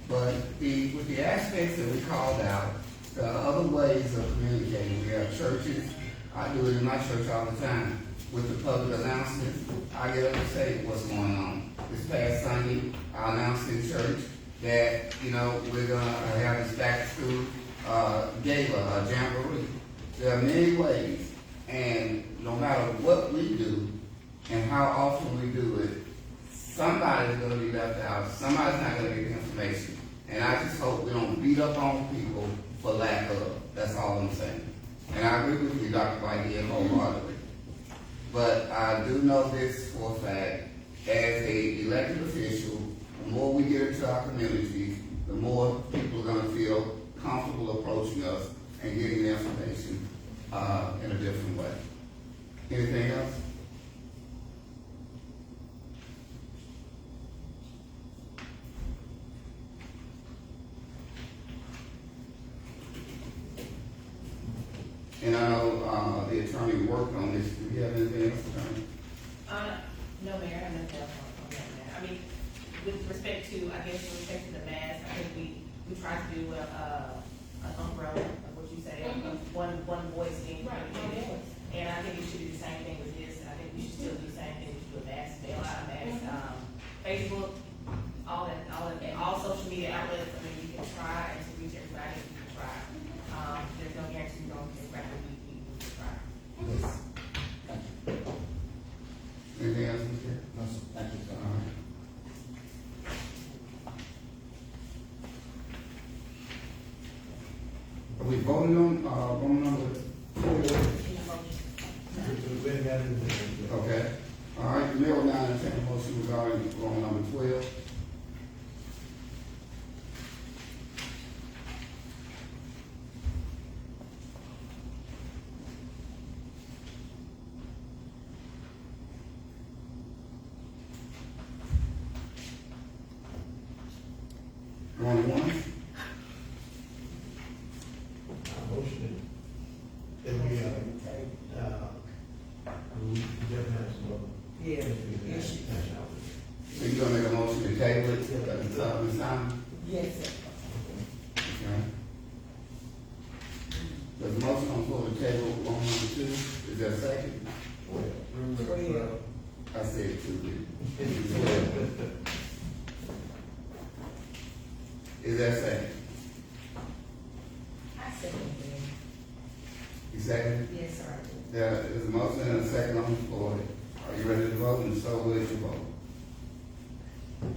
But with the aspects that we called out, there are other ways of communicating. We have churches. I do it in my church all the time. With the public announcements, I get up and say what's going on. This past Sunday, I announced in church that, we're going to have this back-to-school gala, jamboree. There are many ways, and no matter what we do and how often we do it, somebody's going to be left out. Somebody's not going to get the information. And I just hope we don't beat up on people for lack of. That's all I'm saying. And I agree with you, Dr. Whitehead, wholeheartedly. But I do know this for a fact, as a elected official, the more we get into our communities, the more people are going to feel comfortable approaching us and getting the information in a different way. Anything else? And I know, the attorney worked on this. Do you have anything else, attorney? No, Mayor, I have nothing else on that, Mayor. I mean, with respect to, I guess, with respect to the mask, I think we tried to do an umbrella, of what you say, of one voice being communicated. And I think we should do the same thing with this, and I think we should still do the same thing with masks, mail out masks, Facebook, all social media outlets. I mean, you can try and to reach everybody, you can try. There's no guarantee you're going to get exactly we can try. Anything else, Mr. Chair? No, sir. Thank you, sir. All right. Are we voting on, room number 4? We ain't got anything. Okay. All right, the mayor will now entertain a motion regarding room number 12. Going once? Motion, and we definitely have some other. Yeah. So you're gonna make a motion to table it, Ms. Simon? Yes, sir. Okay. There's a motion on the floor to table room number 2. Is there a second? I said 2. Is there a second? I second that. You second? Yes, sir. There is a motion and a second on the floor. Are you ready to vote? And so will you vote?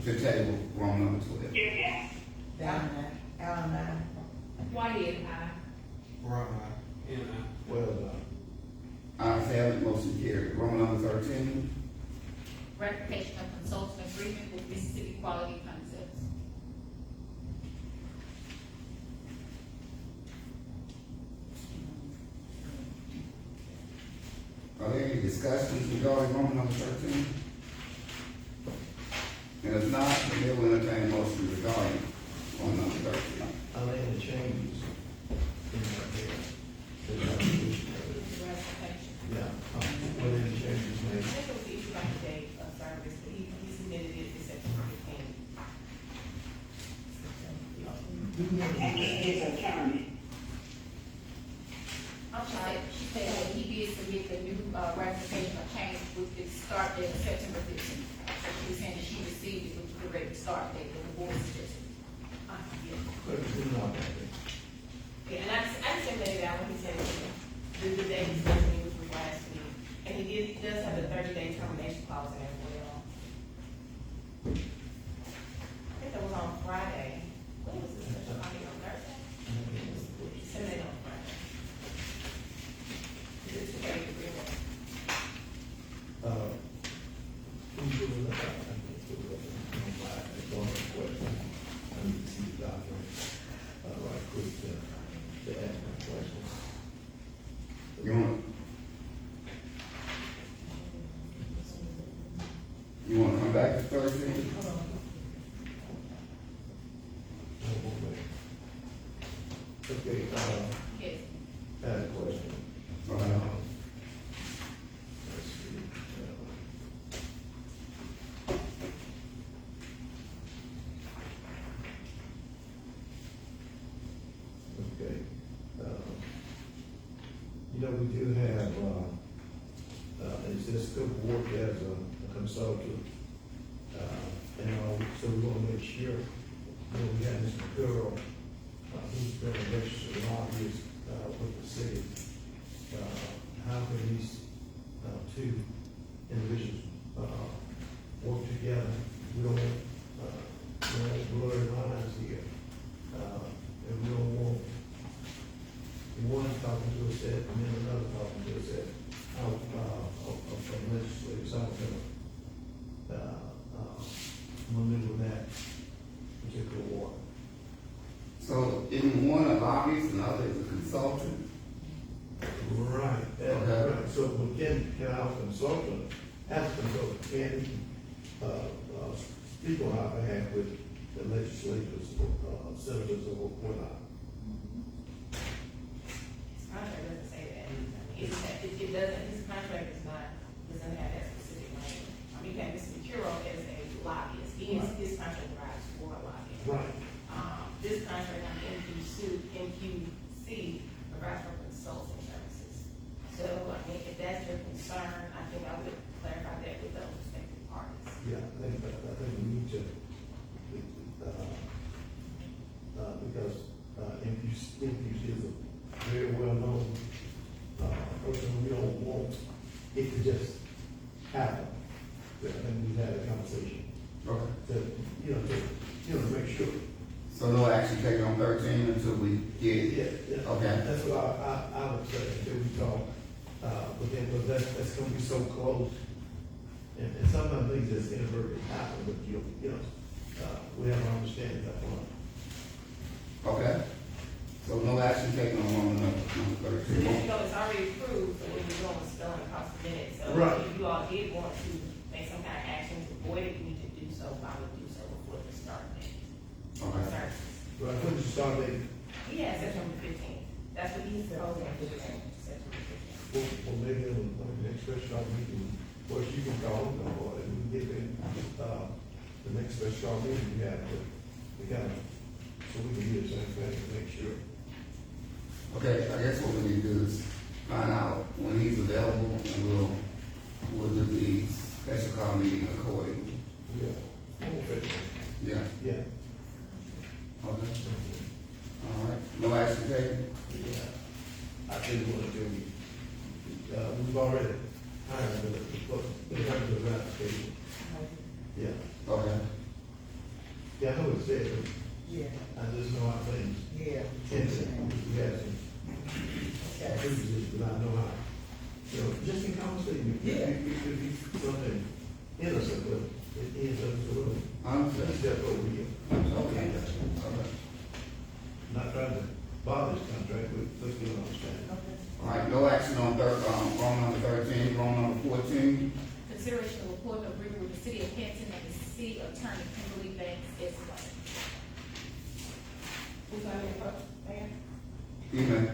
To table room number 12. Yes. Down there. Allen, Whitehead, Well, Ayes have it, motion carried. Room number 13. Ratification of consulting agreement with Mississippi Quality Concepts. Are there any discussions regarding room number 13? And if not, the mayor will entertain a motion regarding room number 13. I land the changes in right there. The resolution of it. Ratification. Yeah, what are the changes I made? think it was the issue about the date of service, but he submitted it to September 15th. She said that he did submit the new ratification of change with the start date of September 15th. So she was saying that she received it with the correct start date that the board suggested. Clerk, put it on that thing. Yeah, and I just submitted it out when he said the date he sent me, which was last week. And he does have a 30-day termination clause in there as well. I think that was on Friday. When was this special meeting, on Thursday? Submitted on Friday. It's a very agreement. Who's doing that? I can't do it. That's one of the questions. I need to see the document, right quick to ask my questions. You want to come back to 13? Okay, Yes. I had a question. Okay. Let's see. Okay. You know, we do have, it says scope of work as a consultant. So we want to make sure, we have Mr. Girl, who's been a registered lobbyist, with the city. How can these, two individuals, work together? We don't want blurry lines here. And we don't want one talking to us that, and then another talking to us that, from legislators, I'm gonna, maneuver that particular war. So in one a lobbyist and the other is a consultant? Right, that's Okay. right. So we can our consultant, as a consultant, can, speak on our behalf with the legislators, senators or whatnot. I don't know, it doesn't say that. Steve is a very well-known, person. We don't want it to just happen. But I think we had a conversation Okay. to make sure. So no action taken on 13 until we get, Yeah. okay. That's what I would say, until we talk, but then, but that's gonna be so close. And sometimes things just inadvertently happen, but we have an understanding that one. Okay. So no action taken on number 13. You know, it's already approved, so what we're doing is filling across the minutes. So Right. if you all did want to make some kind of action to avoid it, you need to do so, I would do so before the start date. Okay. Services. Right, when did you start dating? Yeah, September 15th. That's what he's proposing, September 15th. Well, maybe on the next special meeting, or you can call them, or we can get in, the next special meeting we have, we got, so we can do the same thing to make sure. Okay, I guess what we need to do is find out when he's available, and we'll do the special call meeting accordingly. Yeah. Yeah, Yeah. okay. All right, no action taken? Yeah. I think we want to do, we've already hired the terms of application. Yeah. Okay. Yeah, I know it's there, but Yeah, I just know how things, yeah. we have some prejudice, but I know how, just in conversation, it could be something innocent, but it ends up a little, I'm let's step over here. Okay. Okay. Not trying to bother this contract, but let's get an understanding. All right, no action on wrong number 13, wrong number 14. Consideration of report of agreement with the city of Canton and the city attorney Kimberly Banks Esquire. Who's on there first, Mayor? Email.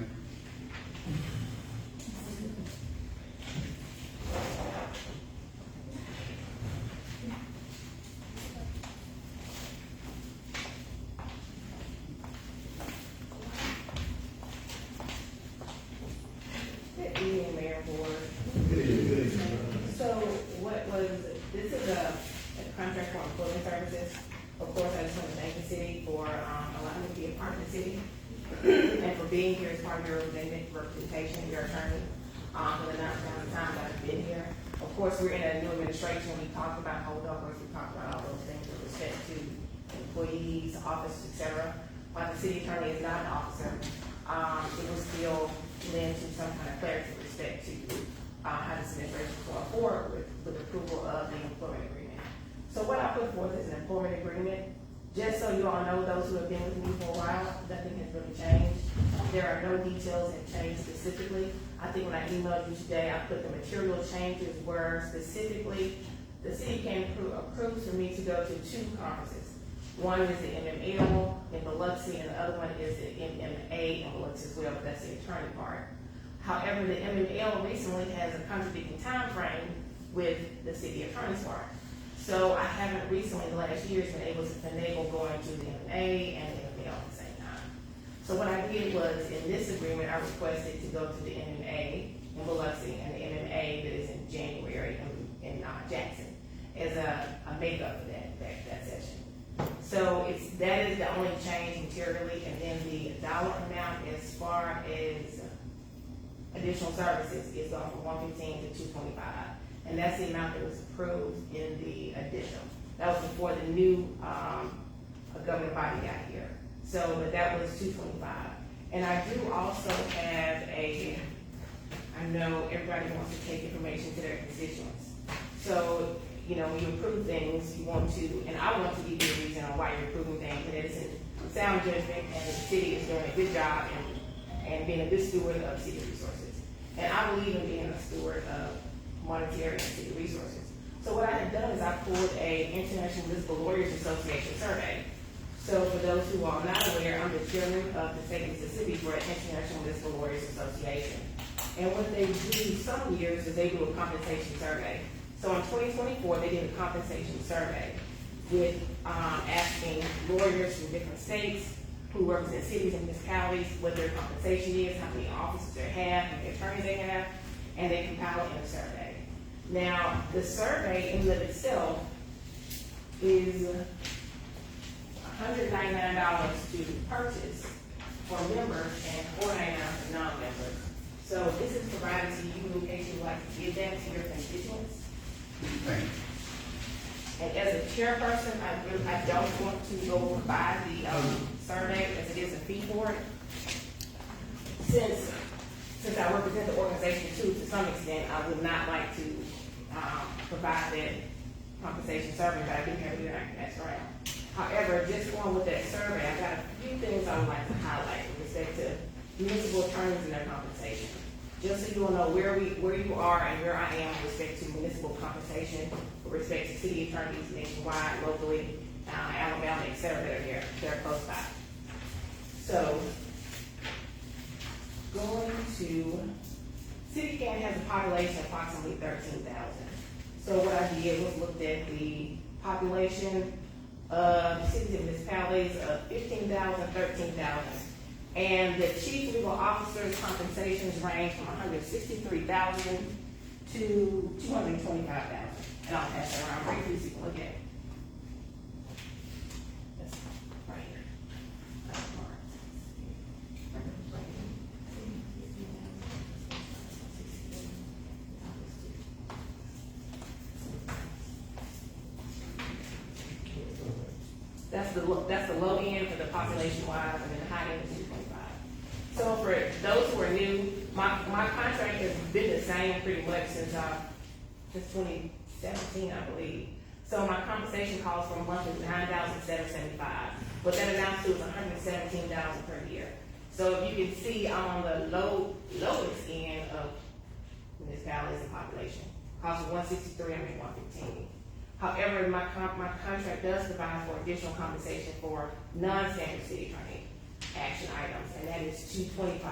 Good evening, Mayor Board. Good evening. So what was, this is a contract for employment services. Of course, I just want to thank the city for allowing me to be a part of the city and for being here as part of your representation, your attorney, for the amount of time that I've been here. Of course, we're in a new administration. We talked about holdovers, we talked about all those things with respect to employees, office, et cetera. While the city attorney is not an officer, it will still lend to some kind of clarity with respect to how this administration is going forward with approval of the employment agreement. So what I put forth is an employment agreement. Just so you all know, those who have been with me for a while, nothing has really changed. There are no details that change specifically. I think when I emailed you today, I put the material changes were specifically, the city came approved for me to go to 2 conferences. One is the MML in Biloxi, and the other one is the MMA in Biloxi as well, but that's the attorney part. However, the MML recently has a contradicting time frame with the city attorney's part. So I haven't recently, the last years, been able to finagle going to the MMA and the MML at the same time. So what I did was, in this agreement, I requested to go to the MMA in Biloxi and the MMA that is in January in Jackson as a makeup for that session. So that is the only change materially, and then the dollar amount as far as additional services is going from 115 to 225. And that's the amount that was approved in the additional. That was before the new governing body got here. So, but that was 225. And I do also have I know everybody wants to take information to their constituents. So, when you approve things, you want to, and I want to give you a reason on why you're approving things, and it's in sound judgment, and the city is doing a good job and being a good steward of city resources. And I believe in being a steward of monetary and city resources. So what I have done is I pulled a International Municipal Lawyers Association survey. So for those who are not aware, I'm the chairman of the state of Mississippi for the International Municipal Lawyers Association. And what they do some years is they do a compensation survey. So in 2024, they did a compensation survey with asking lawyers from different states who represent cities and municipalities what their compensation is, how many officers they have, how many attorneys they have, and they compile it in a survey. Now, the survey in and of itself is $199 to purchase, for members and $4.99 for non-members. So this is provided to you in case you would like to give that to your constituents. Thank you. And as a chairperson, I don't want to go by the, survey as it is a fee for it. Since I represent the organization too, to some extent, I would not like to, provide that compensation survey, but I do have it here, I can ask around. However, just going with that survey, I've got a few things I would like to highlight with respect to municipal attorneys and their compensation. Just so you will know where you are and where I am with respect to municipal compensation, with respect to city attorneys nationwide, locally, Alabama, et cetera, that are here, that are close by. So, going to, City of Canton has a population of approximately 13,000. So what I did was looked at the population of cities and municipalities of 15,000, 13,000. And the chief legal officer's compensations range from 163,000 to 225,000. And I'll pass that around briefly so you can look at it. That's right here. That's marked. That's the low end for the population wise, and then the high end is 225. So for those who are new, my contract has been the same pretty much since 2017, I believe. So my compensation calls for a month is $9,775. What that amounts to is $117,000 per year. So if you can see, I'm on the lowest end of municipalities and population. Cost of 163, I make 115. However, my contract does provide for additional compensation for non-standard city attorney action items, and that is $225.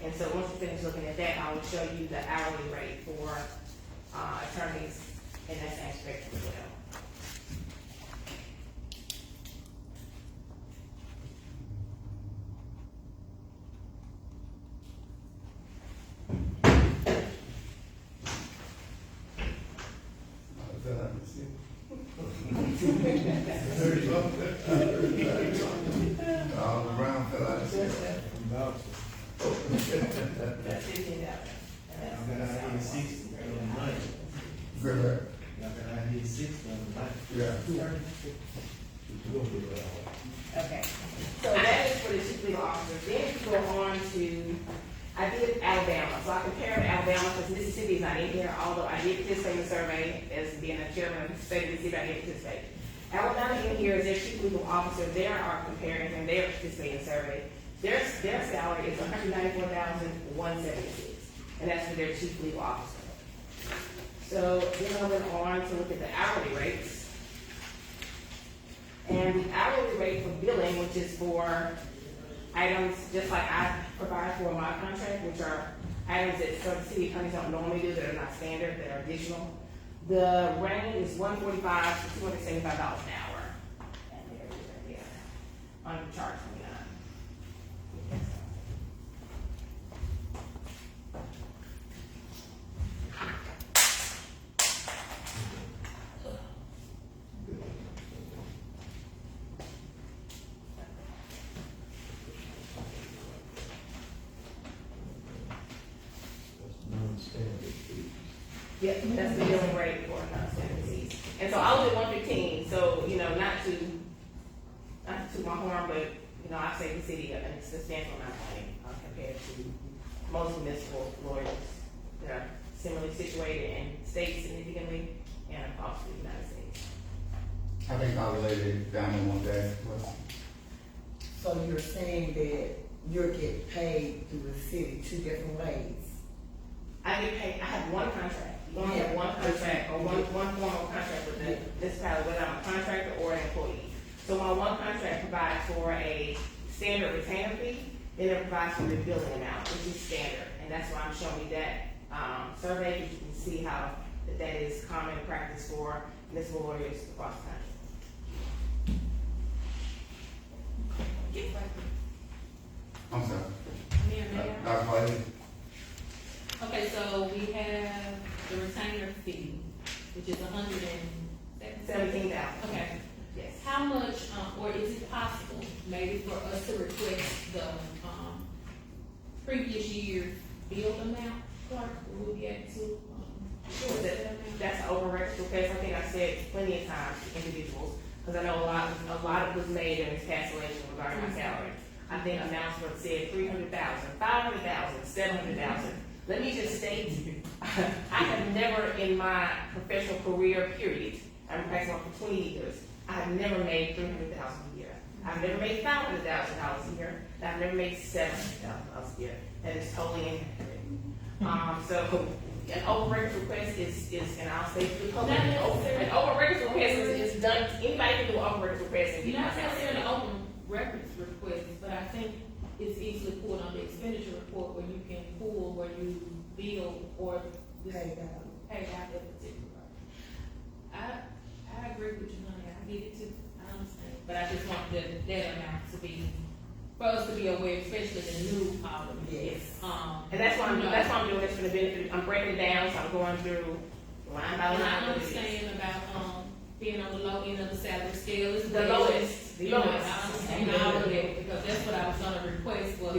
And so once you finish looking at that, I will show you the hourly rate for attorneys in that same spectrum as well. All around fell out of step. That's $15. Y'all got out here 60 on the night. Good. Y'all got out here 60 on the night. Yeah. Okay, so that is for the chief legal officer. Then if you go on to, I did Alabama, so I compared Alabama because Mississippi is not in here, although I did participate in the survey as being a chairman of the state of Mississippi, I did participate. Alabama in here is their chief legal officer. They are comparing and they are participating in the survey. Their salary is $194,176, and that's for their chief legal officer. So then I went on to look at the hourly rates. And the hourly rate for billing, which is for items just like I provide for my contract, which are items that some city attorneys don't normally do, that are not standard, that are additional. The range is $145 to $275 an hour. And there it is right there, on chart 29. Yep, that's the billing rate for non-standard fees. And so I was at 115, so, not to my horn, but, I saved the city a substantial amount of money compared to most municipal lawyers that are similarly situated and state significantly and across the United States. I think I related down to one day. So you're saying that you're getting paid through the city two different ways? I get paid, I have one contract. You only have one contract or one formal contract with the municipality, whether I'm a contractor or an employee. So my one contract provides for a standard retainer fee, then it provides for the billing amount, which is standard. And that's why I'm showing you that survey, because you can see how that is common practice for municipal lawyers across the country. I'm sorry. Mayor. Dr. White? Okay, so we have the retainer fee, which is $17,000. Okay. Yes. How much, or is it possible, maybe for us to request the previous year's bill amount, Clark, will we be able to? Sure, that's an over record request. I think I said plenty of times to individuals, because I know a lot of was made in this cancellation regarding my salary. I think announcement said 300,000, 500,000, 700,000. Let me just state, I have never in my professional career, period, I've been practicing for 20 years, I have never made 300,000 a year. I've never made $500,000 a year, and I've never made $700,000 a year. That is totally inaccurate. So an over records request is, and I'll say to the public, an over records request is done, anybody can do an over records request and get Not my salary. necessarily open records request, but I think it's easily pulled on the expenditure report where you can pull where you bill or Paid out. paid out that particular. I agree with you, honey, I get it too, I understand, but I just want that amount to be, for us to be aware, especially the new audit. Yes. And that's why I'm doing this for the benefit, I'm breaking it down, so I'm going through line by And line. I understand about, being on the low end of the salary scale is The lowest, the You know, lowest. I understand all of that, because that's what I was gonna request was,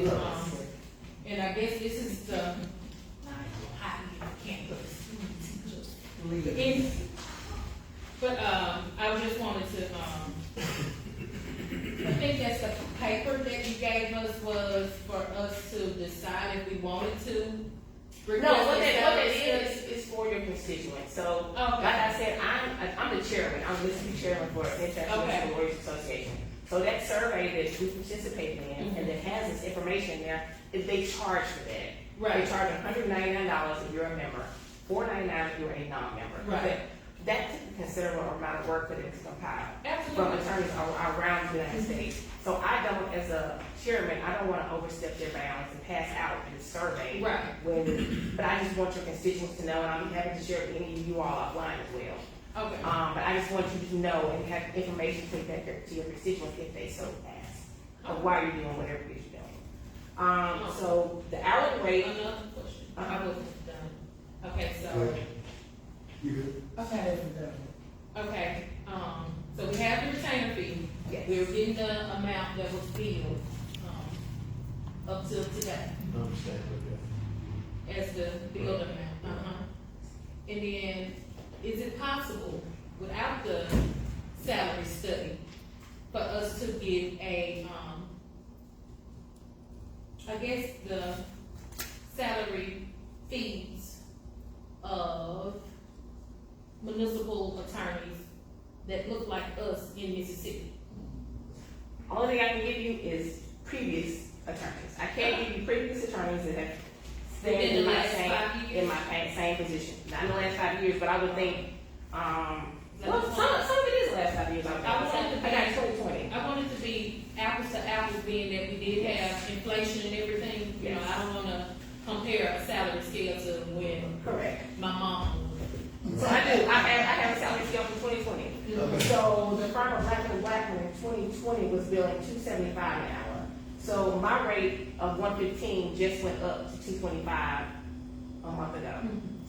and I guess this is the, I can't put Leave. but, I just wanted to, I think that's the paper that you gave us was for us to decide if we wanted to. No, what that is for your constituents. So, Okay. like I said, I'm the chairman. I'm listed chairman for International Okay. Lawyers Association. So that survey that we participated in and that has this information there, if they charge for that. Right. They charge $199 if you're a member, $499 if you're a non-member. Right. That's a considerable amount of work for them to compile from Absolutely. attorneys around the United States. So I don't, as a chairman, I don't want to overstep their bounds and pass out this survey. Right. But I just want your constituents to know, and I'll be happy to share it with any of you all offline as well. Okay. But I just want you to know and have information to take back to your constituents if they so ask, of why you're doing whatever it is you're doing. So the hourly rate, Another question. Uh-huh. I wasn't done. Okay, so, okay, okay, so we have the retainer fee. Yes. We're getting the amount that was billed, up till today Understand, okay. as the billed amount. And then, is it possible, without the salary study, for us to get a, I guess the salary fees of municipal attorneys that look like us in Mississippi? only thing I can give you is previous attorneys. I can't give you previous attorneys that have stayed Within in the my last same, 5 years? in my same position. Not in the last 5 years, but I would think, well, some of it is the last 5 years. I got 2020. I want it to be apples to apples, being that we did have inflation and everything. You know, Yes. I don't wanna compare a salary scale to when Correct. my mom. So I do. I have a salary scale for 2020. So the firm of Blackman in 2020 was billing $275 an hour. So my rate of 115 just went up to 225 a month ago.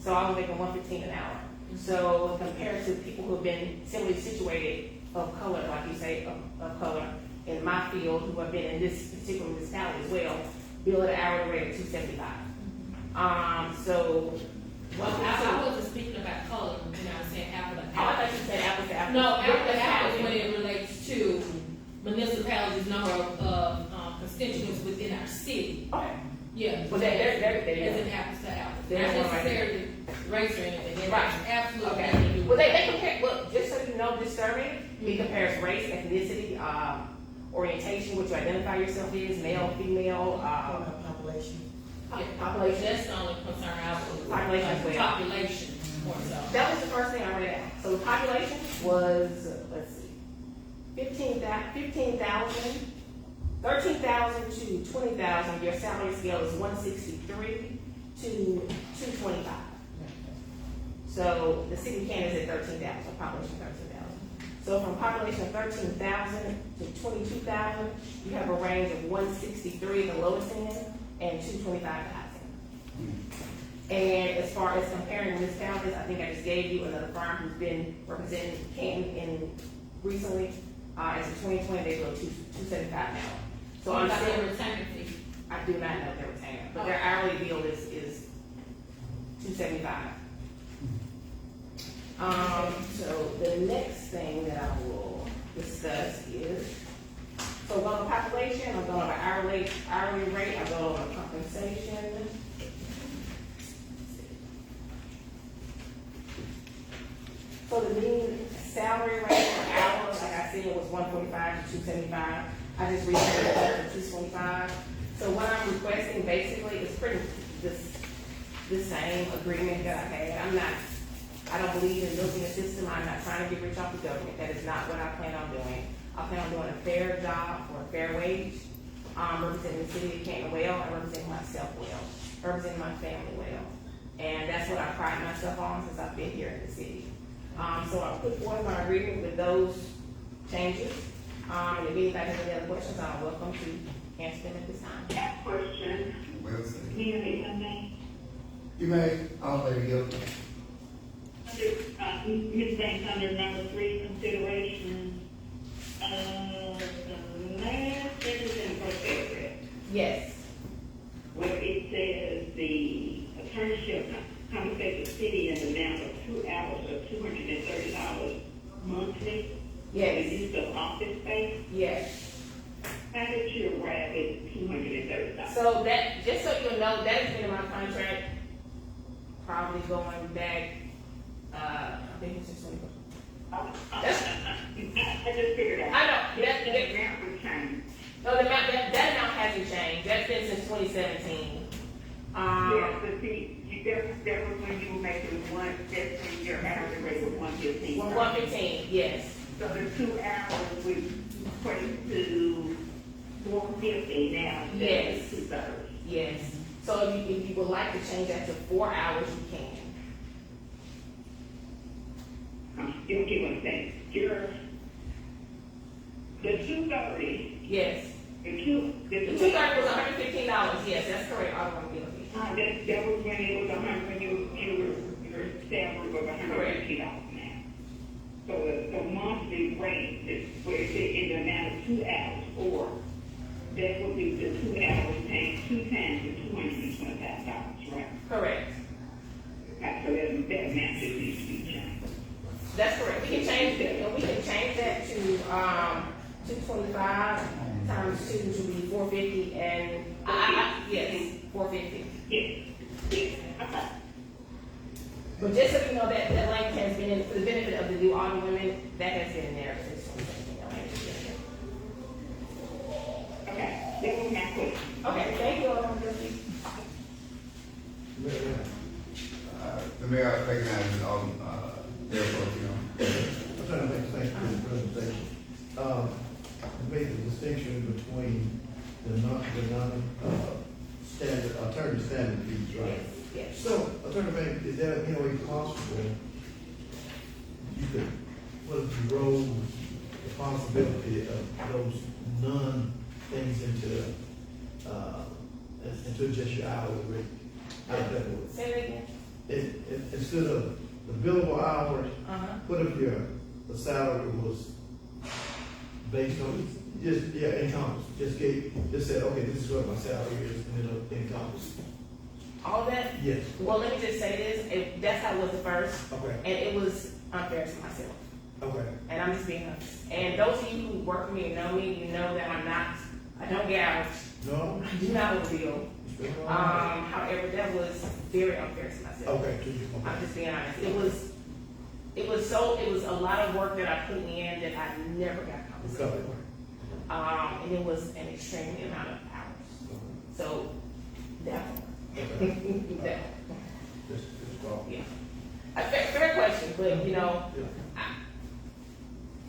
So I was making 115 an hour. So compared to people who have been similarly situated of color, like you say, of color in my field, who have been in this particular municipality as well, bill at an hourly rate of 275. So. Well, I wasn't speaking about color when I was saying apple to Oh, I apple. thought you said apple to apple. No, apple to apple when it relates to municipalities' number of constituents within our city. Okay. Yeah. Well, they're As in apples to apples. They're Not one right necessarily race or anything. It Right. has absolutely Okay. nothing to do Well, with they compare, well, just so you know, this survey, it compares race, ethnicity, orientation, what you identify yourself as, male, female, Population. population. That's the only concern I was. Population as well. Population, more so. That was the first thing I read out. So the population was, let's see, 13,000 to 20,000. Your salary scale is 163 to 225. So the city of Canton is at 13,000, population 13,000. So from population of 13,000 to 22,000, you have a range of 163 at the lowest end and 225 at the highest end. And as far as comparing municipalities, I think I just gave you another firm who's been representing Canton in recently. As of 2020, they go 275 now. So I'm About still, the retainer fee. I do not know their retainer. but their hourly bill is $275. So the next thing that I will discuss is, so we're going to population, I'm going over hourly rate, I'm going over compensation. So the mean salary rate per hour, like I said, was $145 to $275. I just reset it to $225. So what I'm requesting basically is pretty the same agreement that I had. I don't believe in milking the system. I'm not trying to get rich off the government. That is not what I plan on doing. I plan on doing a fair job for a fair wage, representing the city of Canton well, and representing myself well, representing my family well. And that's what I pride myself on since I've been here in the city. So I put forth my agreement with those changes. And if anybody has any other questions, I'm welcome to answer them at this time. That question, Well said. You You may, Lady Gil. Ms. Banks, under number 3, consideration, the last sentence in the first paragraph, Yes, where it says the attorney shall compensate the city in the amount of 2 hours of $230 monthly. For the yes, use of office space. yes. How did you arrive at $230? So that, just so you know, that has been in my contract, probably going back, I think it's just 20. I just figured out. I know, that amount would change. no, the amount, that amount hasn't changed. That's been since 2017. Yeah, but see, that was when you were making that's when your hourly rate was 115. 115, yes. So the 2 hours would equate to 450 now. Yes. 2/3. Yes. So if you would like to change that to 4 hours, you can. You don't get what I'm saying. The 230, Yes. the The 230 $230 was $115. Yes, that's correct. I want to be okay. that was when it was 100, when your salary was $150 now. So the monthly rate is where it's in the amount of 2 hours, or that would be the 2 hours paying 2 times the $225, right? Correct. Right, so that amount just needs to be changed. That's correct. We can change that. And we can change that to 225 times 2, which would be 450, and yes, 450. Yes, yes, okay. But just so you know, that language has been in, for the benefit of the new alderwomen, that has been in there since 2017. Okay, that was my question. Okay, thank you, Alderman Gillespie. The mayor recognizes all, therefore, I'm trying to make sense of the presentation. You made the distinction between the standard, attorney standard fees, right? Yes. So, Attorney Bank, is that any way possible you could put the role, responsibility of those non-things into just your hourly rate? How does that work? Say it again. Instead of the billable hours, Uh-huh. what if the salary was based on, encompass, just said, okay, this is what my salary is, and it'll encompass. All that? Yes. Well, let me just say this, that's how it was at first, Okay, and it was unfair to myself. okay, And I'm just being honest. And those of you who work for me and know me, you know that I don't gouge, no? I do not overbill. It's been a while. However, that was very unfair to myself. Okay, to you, I'm okay. just being honest. It was a lot of work that I put in that I never got compensated Recovery. for. And it was an extreme amount of hours. So, definitely. Definitely. Just wrong. Yeah. A fair question, but Yeah.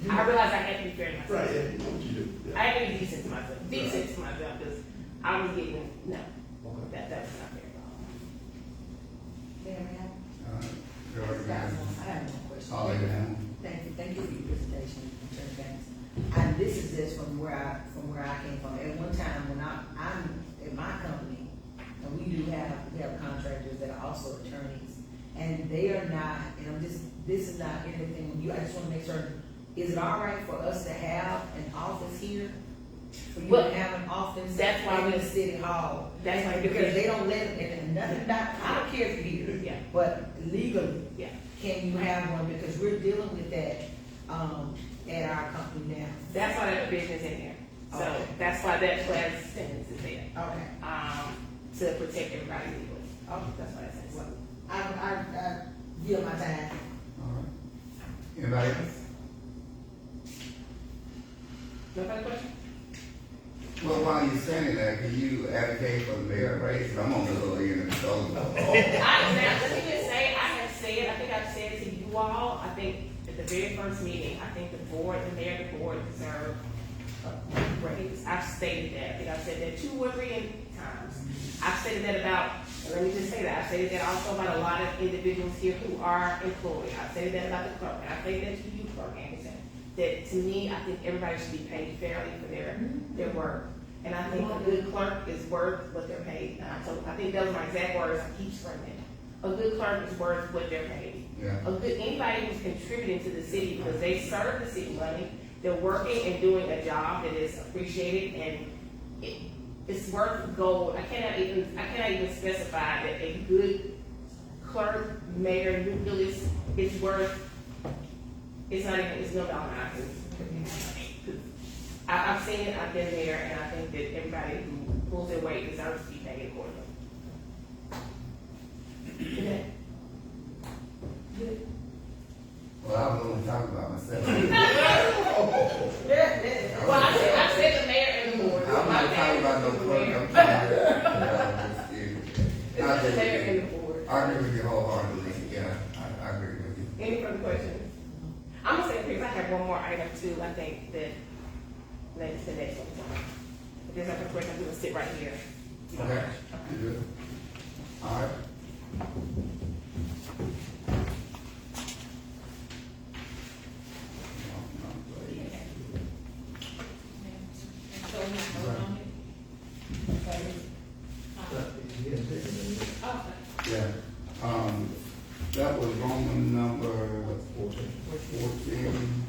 I realized I had to be fair to myself. Right, yeah, you know what you do. I had to be decent to myself, because I was getting, no, Okay. that's not fair at all. Mayor, you I recognize have no question. all Lady Hamel. Thank you for your presentation, Attorney Banks. And this is just from where I came from. At one time, when I'm in my company, and we have contractors that are also attorneys, and they are not, and this is not anything, I just wanna make sure, is it all right for us to have an office here? For you Well, to have an office that's why in we- the city hall? That's why. Because they don't let them, nothing, I don't care if you Yeah. here, but legally, Yeah. can you have one, because we're dealing with that, at our company now. That's why that provision is in there. So Okay. that's why that class sentence is there. Okay, To protect everybody legally. Oh, that's why that says. I yield my time. All right. Anybody else? No further question? Well, while you're saying that, can you advocate for the mayor race? I'm on the little end of the shoulder. Let me just say, I think I've said it to you all, I think at the very first meeting, I think the board, the mayor and the board deserve a raise. I've stated that, I think I've said that 2 or 3 times. I've stated that about, let me just say that, I've stated that also about a lot of individuals here who are employed. I've stated that about the clerk, and I've stated that to you, Clerk Anderson. That to me, I think everybody should be paid fairly for their work. And I think a good clerk is worth what they're paid. I think those are my exact words, I keep screaming. A good clerk is worth what they're paid. Yeah. Anybody who's contributing to the city because they serve the city money, they're working and doing a job that is appreciated and it's worth gold. I cannot even specify that a good clerk, mayor, nucleus is worth. It's no dollar amount. I've seen it, I've been there, and I think that everybody who pulls their weight deserves to be paid accordingly. Okay. Good. Well, I was only talking about myself. Well, I said the mayor and the board. I'm not talking about no clerk, I'm talking about, It's the mayor and the board. I agree with you wholeheartedly, yeah, I agree with you. Any further questions? I'm gonna say, because I have one more item too, I think that, that's the next one. If there's no further questions, we're gonna sit right here. Okay, you good? All right. So we have to vote on it? He hadn't taken it. Okay. Yeah, that was Roman number 14. 14.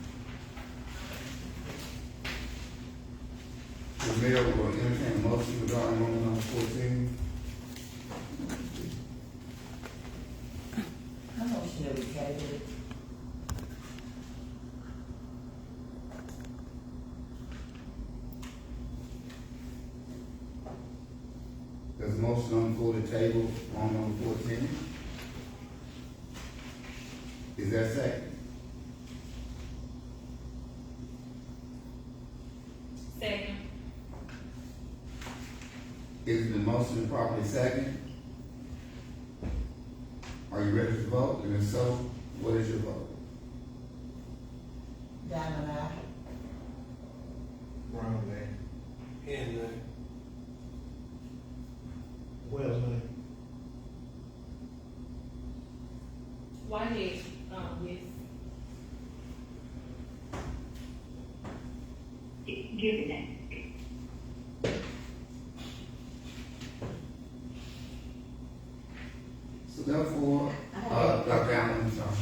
The mayor will entertain a motion regarding Roman number 14. I motion that we table it. There's a motion on the floor to table Roman number 14. Is there a second? Second. Is the motion properly second? Are you ready to vote? And if so, what is your vote? Diamond eye. Brown man. Wells, man. White is, with, Give me that. So therefore, Dr. Allen, I'm sorry.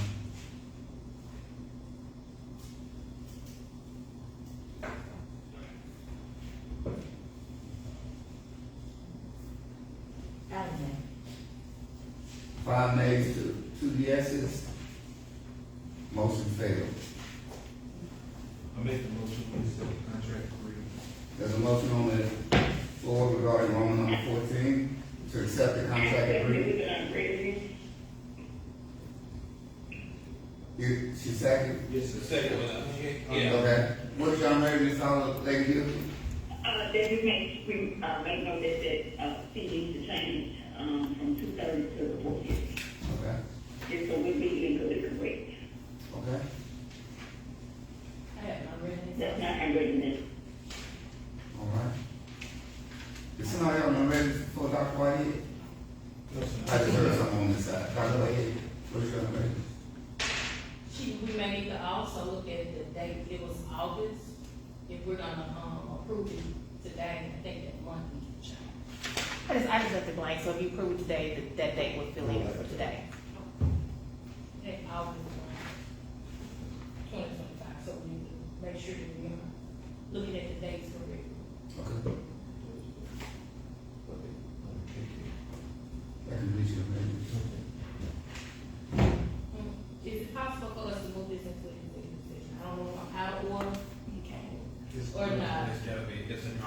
Allen. 5 nays to 2 yeses. Motion failed. I make the motion, we accept the contract agreement. There's a motion on the floor regarding Roman number 14 to accept the contract agreement. She second? Yes, the second one. Okay. What's y'all ready to follow, Lady Hill? That we make note that he needs to change, from 2:30 to 4:50. Okay. Just so we be in good correct. Okay. I have not read it. That's not handwritten in. All right. Is somebody else not ready for Dr. Whitehead? I just heard something on this side. Dr. Whitehead, what is your ready? We may need to also look at the date, it was August, if we're gonna, approve it today, I think that month we can change. I just left it blank, so if you approve it today, that date will fill in for today. That August, 2025, so we need to make sure that we are looking at the dates correctly. Okay.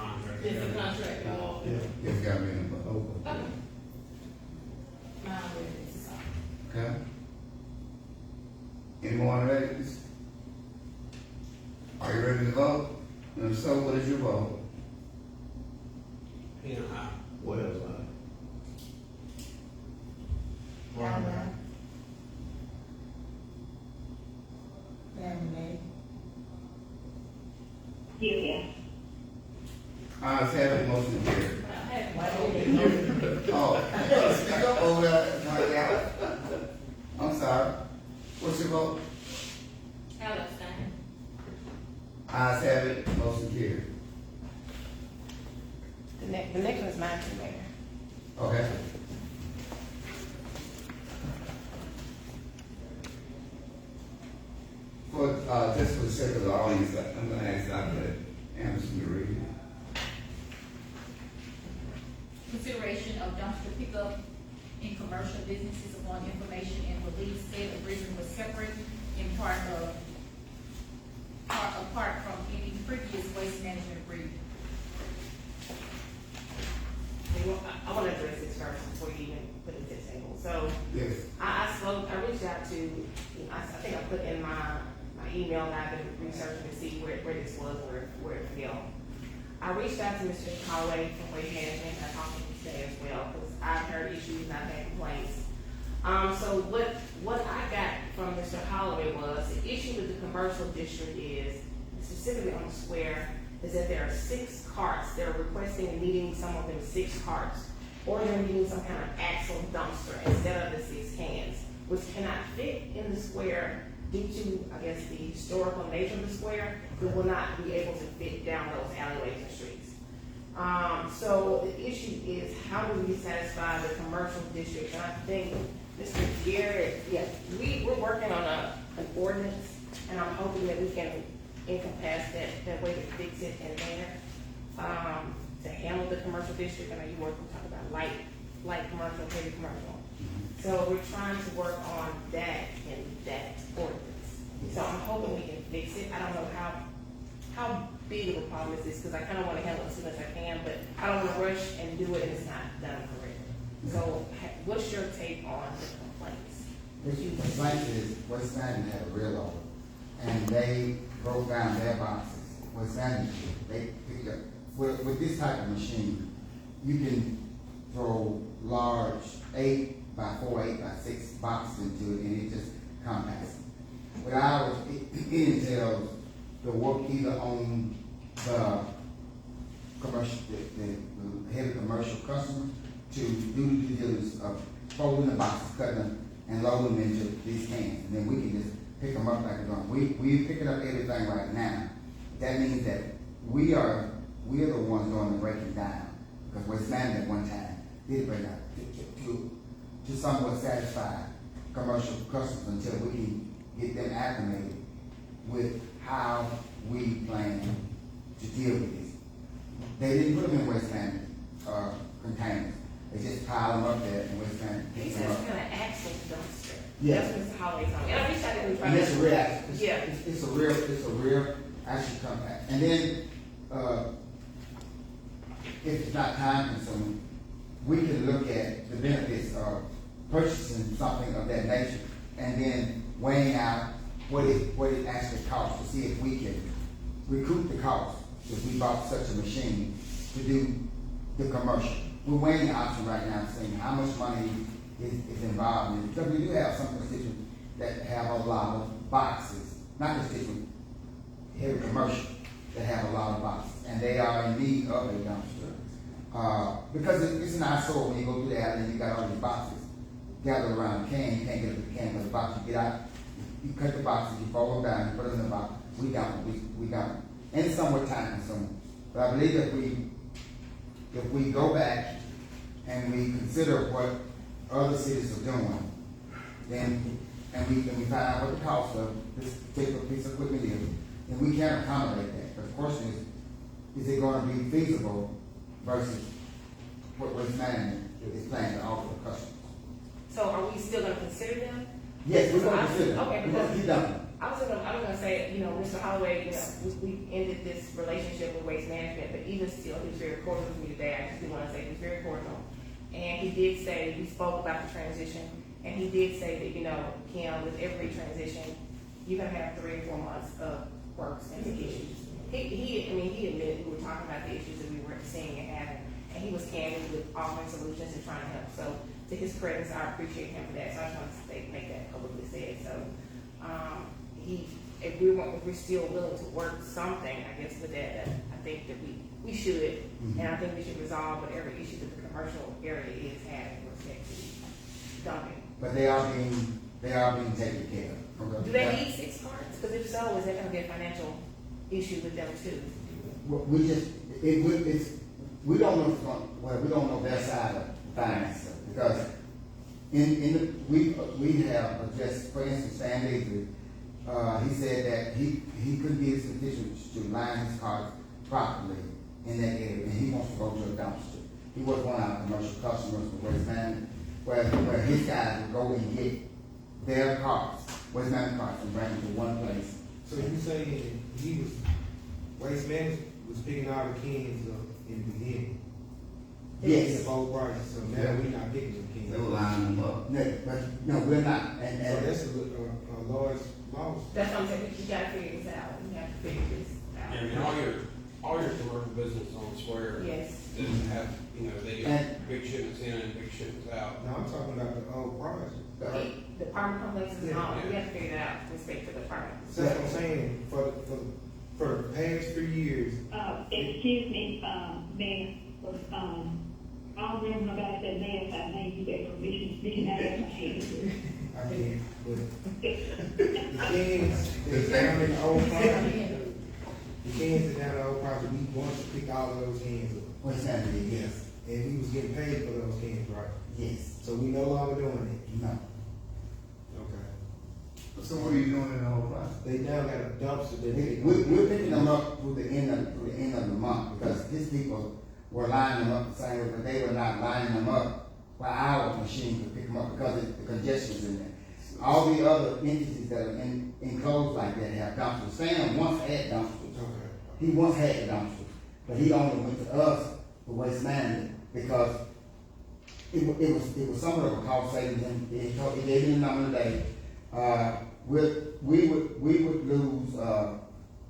contract. It's a contract, y'all. Yeah. It's gotta be in the book. Oh, okay. Mine with this. Okay? Any more on that? Are you ready to vote? And if so, what is your vote? Yeah, What else, Allen. Lamb, Yeah. Ayes have it, motion carried. I had one. Oh, speak up over there, my gal. I'm sorry. What's your vote? Palestine. Ayes have it, motion carried. The next one's mine too, Mayor. Okay. For, just for the sake of the audience, I'm gonna ask Dr. Anderson to read it. Consideration of dumpster pickup in commercial businesses upon information and belief said agreement was separate in apart from any previous waste management agreement. I want to address this first before you even put it to the table. So Yes. I reached out to, I think I put in my email that I've been researching to see where this was, where it fell. I reached out to Mr. Holloway from Waste Management, and I talked to him today as well, because I've heard issues and I've had complaints. So what I got from Mr. Holloway was, the issue with the commercial district is, specifically on the square, is that there are 6 carts. They're requesting and needing some of them 6 carts, or they're needing some kind of axle dumpster instead of the 6 cans, which cannot fit in the square due to, I guess, the historical nature of the square. It will not be able to fit down those alleyways and streets. So the issue is, how do we satisfy the commercial district? And I think Mr. Garrett, we're working on an ordinance, and I'm hoping that we can encompass that way to fix it in there, to handle the commercial district. I know you talk about light commercial, heavy commercial. So we're trying to work on that in that ordinance. So I'm hoping we can fix it. I don't know how big of a problem this is, because I kind of want to handle it as soon as I can, but I don't want to rush and do it and it's not done correctly. So what's your take on the complaints? The complaint is West Management had a real order, and they broke down their boxes. West Management, they picked up, with this type of machine, you can throw large 8x4, 8x6 boxes into it, and it just compacts. With ours, it entails the work either on the commercial, the heavy commercial customer to do the due diligence of folding the boxes, cutting them, and loading them into these cans. And then we can just pick them up like a drum. We picking up everything right now. That means that we are the ones doing the breaking down. Because West Management at one time did break down to somewhat satisfy commercial customers until we can get them acclimated with how we plan to deal with this. They didn't put them in West Management containers. They just pile them up there in West Management. He says it's kind of axle dumpster. Yeah. That's what Mr. Holloway told me. And I reached out to him. And it's a real, it's, Yeah. it's a real action compact. And then, if it's not time consuming, we can look at the benefits of purchasing something of that nature and then weighing out what it actually costs to see if we can recoup the cost if we bought such a machine to do the commercial. We're weighing the option right now, saying how much money is involved in it. Because we do have some constituents that have a lot of boxes, not constituents, heavy commercial, that have a lot of boxes, and they are in need of a dumpster. Because it's an eyesore when you go through the alley and you got all these boxes gathered around the can, you can't get at the can, but the box you get out, you cut the boxes, you fold them down, you put them in the box, we got them. And it's somewhat time consuming. But I believe if we go back and we consider what other cities are doing, then, and we find out what the cost of this particular piece of equipment is, then we can accommodate that. But the question is it going to be feasible versus what West Management is planning to offer the customers? So are we still gonna consider them? Yes, we're going to consider them. Okay, We're going to keep them. I was gonna say, Mr. Holloway, we ended this relationship with Waste Management, but even still, he was very cordial with me today. I just do want to say he was very cordial. And he did say, we spoke about the transition, and he did say that, you know, Kim, with every transition, you're gonna have 3 or 4 months of works and issues. He admitted we were talking about the issues that we were seeing and having, and he was candid with offering solutions and trying to help. So, to his credit, I appreciate him for that. So I just wanted to make that publicly said. So, if we're still willing to work something, I guess with that, I think that we should, and I think we should resolve whatever issue that the commercial area is having with respect to dumping. But they are being taken care of. Okay. Do they need 6 carts? Because if so, is that going to be a financial issue with them too? We don't know, we don't know their side of finance, because we have addressed, for instance, Stan Avery, he said that he couldn't get his constituents to line his cars properly in that area, and he wants to go to a dumpster. He was one of our commercial customers for Waste Management, where his guys would go and get their cars, Waste Management cars, and bring them to one place. So you saying Waste Management was picking all the cans up in the beginning? Yes. At both prices, so now we're not picking the cans. They were lining them up. No, we're not, So that's a large loss. That's what I'm saying. You got to figure this out. You have to figure this out. I mean, all your commercial business on Square. Yes. Doesn't have, you know, they get big shipments in and big shipments out. No, I'm talking about the old project. The apartment complexes and all, we have to figure it out with respect to the apartment. So that's what I'm saying, for the past 3 years, Excuse me, Mayor, I don't remember nobody said mayor, so I think you got permission, you can have my hand. I mean, but the cans, that's down in the old project, the cans that down in the old project, we wanted to pick all of those cans up. What's happening? Yes. And we was getting paid for those cans, right? Yes. So we no longer doing it. No. Okay. So what are you doing in the whole process? They now got a dumpster that they. We're picking them up through the end of the month, because these people were lining them up the same way, but they were not lining them up where our machine could pick them up because of the congestion's in there. All the other entities that are enclosed like that have dumpsters. Sam once had dumpsters. Okay. He once had a dumpster, but he only went to us for Waste Management because it was somewhat of a cost savings, and he gave me the number today. We would lose out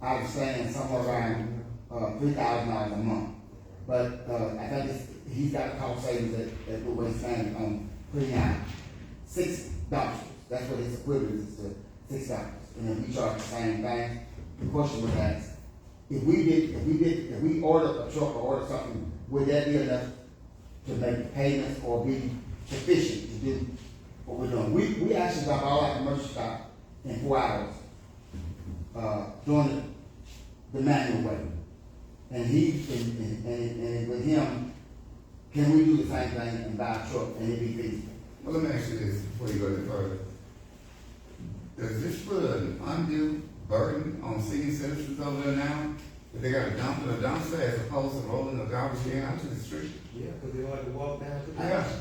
of Stan somewhere around $3,000 a month. But I think he's got a cost savings at Waste Management on putting out 6 dumpsters. That's what his equivalent is to $6. And then we charge the same thing. The question was asked, if we order a truck or order something, would that be enough to make the payments or be sufficient to do what we're doing? We actually got all our commercial stock in 4 hours, doing the manual way. And and with him, can we do the same thing and buy a truck and it be feasible? Well, let me ask you this before you go any further. Does this put an undue burden on senior citizens over there now? That they gotta dump in a dumpster as opposed to rolling a garbage can out to the street? Yeah, because they don't have to walk down to the Yeah. house.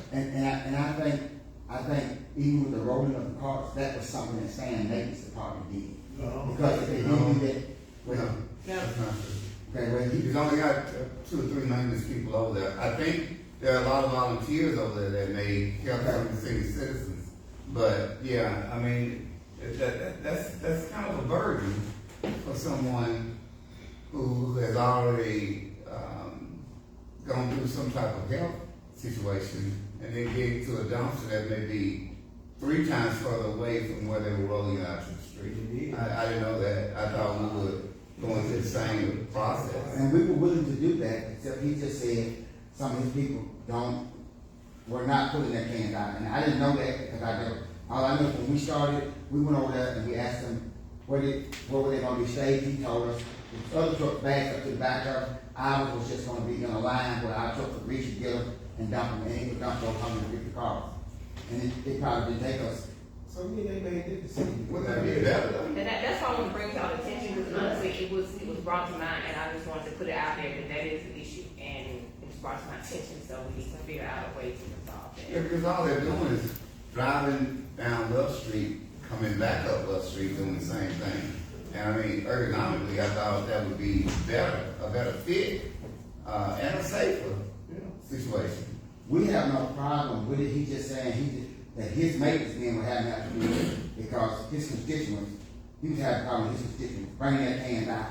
I think even with the rolling of the carts, that was something that Stan Maintenance Department did. No. Because if they didn't do that, No, well, that's not true. okay, well, He's only got 2 or 3 maintenance people over there. I think there are a lot of volunteers over there that may help some of the senior citizens. But, yeah, I mean, that's kind of a burden for someone who has already, gone through some type of health situation and then getting to a dumpster that may be 3 times further away from where they were rolling out to the street. Indeed. I didn't know that. I thought we were going through the same process. and we were willing to do that, except he just said some of his people were not putting their cans out. And I didn't know that because all I knew when we started, we went over there and we asked them where were they gonna be staged. He told us the other truck backed up to the back of ours was just gonna be in a line where our truck would reach and get them and dump them, and he would dump those 150 cars. And it probably didn't take us. So when they made that decision. Wouldn't that be better though? And that's why I want to bring to our attention, because honestly, it was brought to mind, and I just wanted to put it out there that that is an issue, and it was brought to my attention, so we need to figure out a way to resolve Yeah, that. because all they're doing is driving down Love Street, coming back up Love Street, doing the same thing. And I mean, ergonomically, I thought that would be a better fit, and a safer situation. We have no problem with it, he's just saying that his maintenance man would have nothing to do with it, because his constituents, he would have a problem with his constituents, bringing that can out.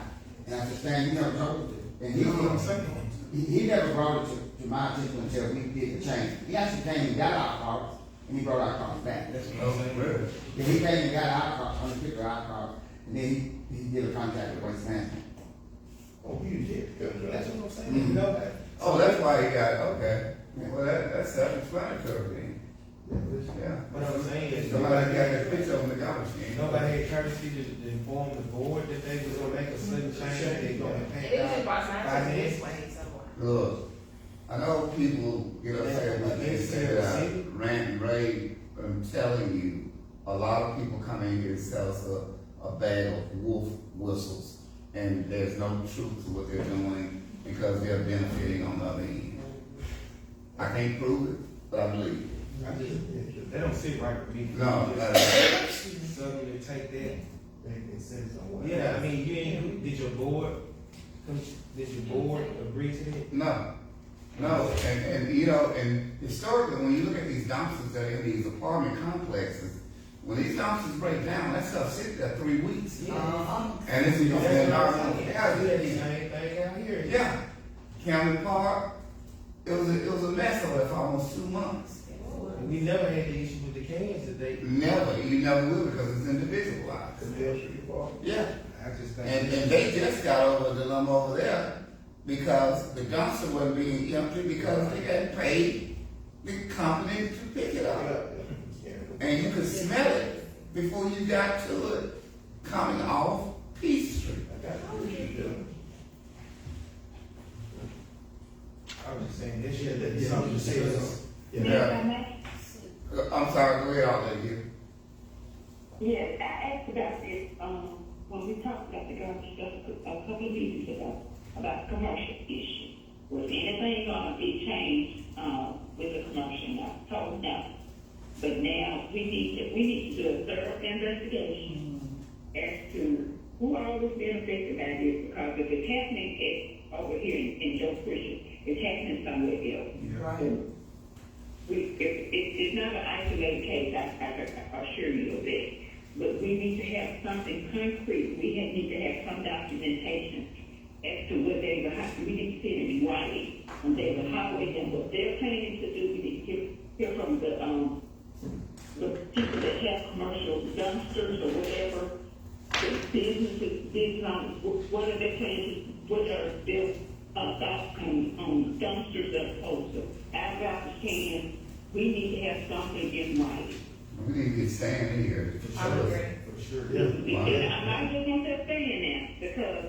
And I said, Stan, you never told it, and You know what I'm saying? he never brought it to my attention until we did the change. He actually came and got our cars, and he brought our cars back. That's what Oh, I'm saying. really? Then he came and got our cars, picked our cars, and then he did a contract with Waste Management. Oh, you did. That's what I'm saying. Mhm. Nobody. Oh, that's why he got, okay. Well, that's self-explanatory then. Yeah. What I'm saying is, Somebody got that picture on the garbage can. nobody had courtesy to inform the board that they was gonna make a sudden change, that they gonna It impact was just our brought to my attention finance. this way, someone. Look, I know people get upset with me and say that I rant and rave, but I'm telling you, a lot of people come in here and sell us a bag of wolf whistles, and there's no truth to what they're doing because they're benefiting on the other end. I can't prove it, but I believe it. They don't sit right with me. No, Suddenly take that. They said something. Yeah, I mean, you ain't, did your board agree to that? No, and you know, and historically, when you look at these dumpsters that are in these apartment complexes, when these dumpsters break down, that stuff sits there 3 weeks. And it's because they're not, Yeah, do that same thing out here. yeah. County Park, it was a mess over there for almost 2 months. And we never had the issue with the cans that they. You never will because it's individualized. Yeah. I just think. And they just got over the dilemma over there because the dumpster wasn't being emptied because they got paid the company to pick it up. And you could smell it before you got to it coming off Peace Street. I was just saying, this year, that's something to say. Yeah. I'm sorry, go ahead, I'll let you. Yes, I asked about this, when we talked about the garbage stuff a couple of meetings ago, about the commercial issue. Was anything gonna be changed, with the commercial now? Told no. But now, we need to do a thorough investigation as to who all is being affected by this, because if it's happening over here in Joe Christian, it's happening somewhere else. So, it's not an isolated case, I assure you of that. But we need to have something concrete. We need to have some documentation as to what we need to see it in writing on David Highway and what they're planning to do. We need to hear from the people that have commercial dumpsters or whatever, the businesses, what are they planning, what are their thoughts on dumpsters as opposed to our garbage cans. We need to have something in writing. We need to get Stan in here. I would agree. For sure. And I'm not just gonna stop saying that, because,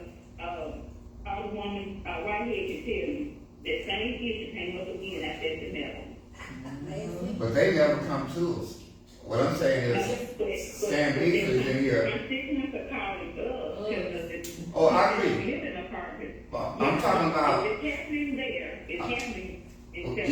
Alderwoman, Whitehead can tell you, that same issue came up again at the middle. But they never come to us. What I'm saying is, Stan Beasley's in here. I'm sitting at the car and telling Oh, I agree. live in an apartment. I'm talking about, If it's happening there, it's happening.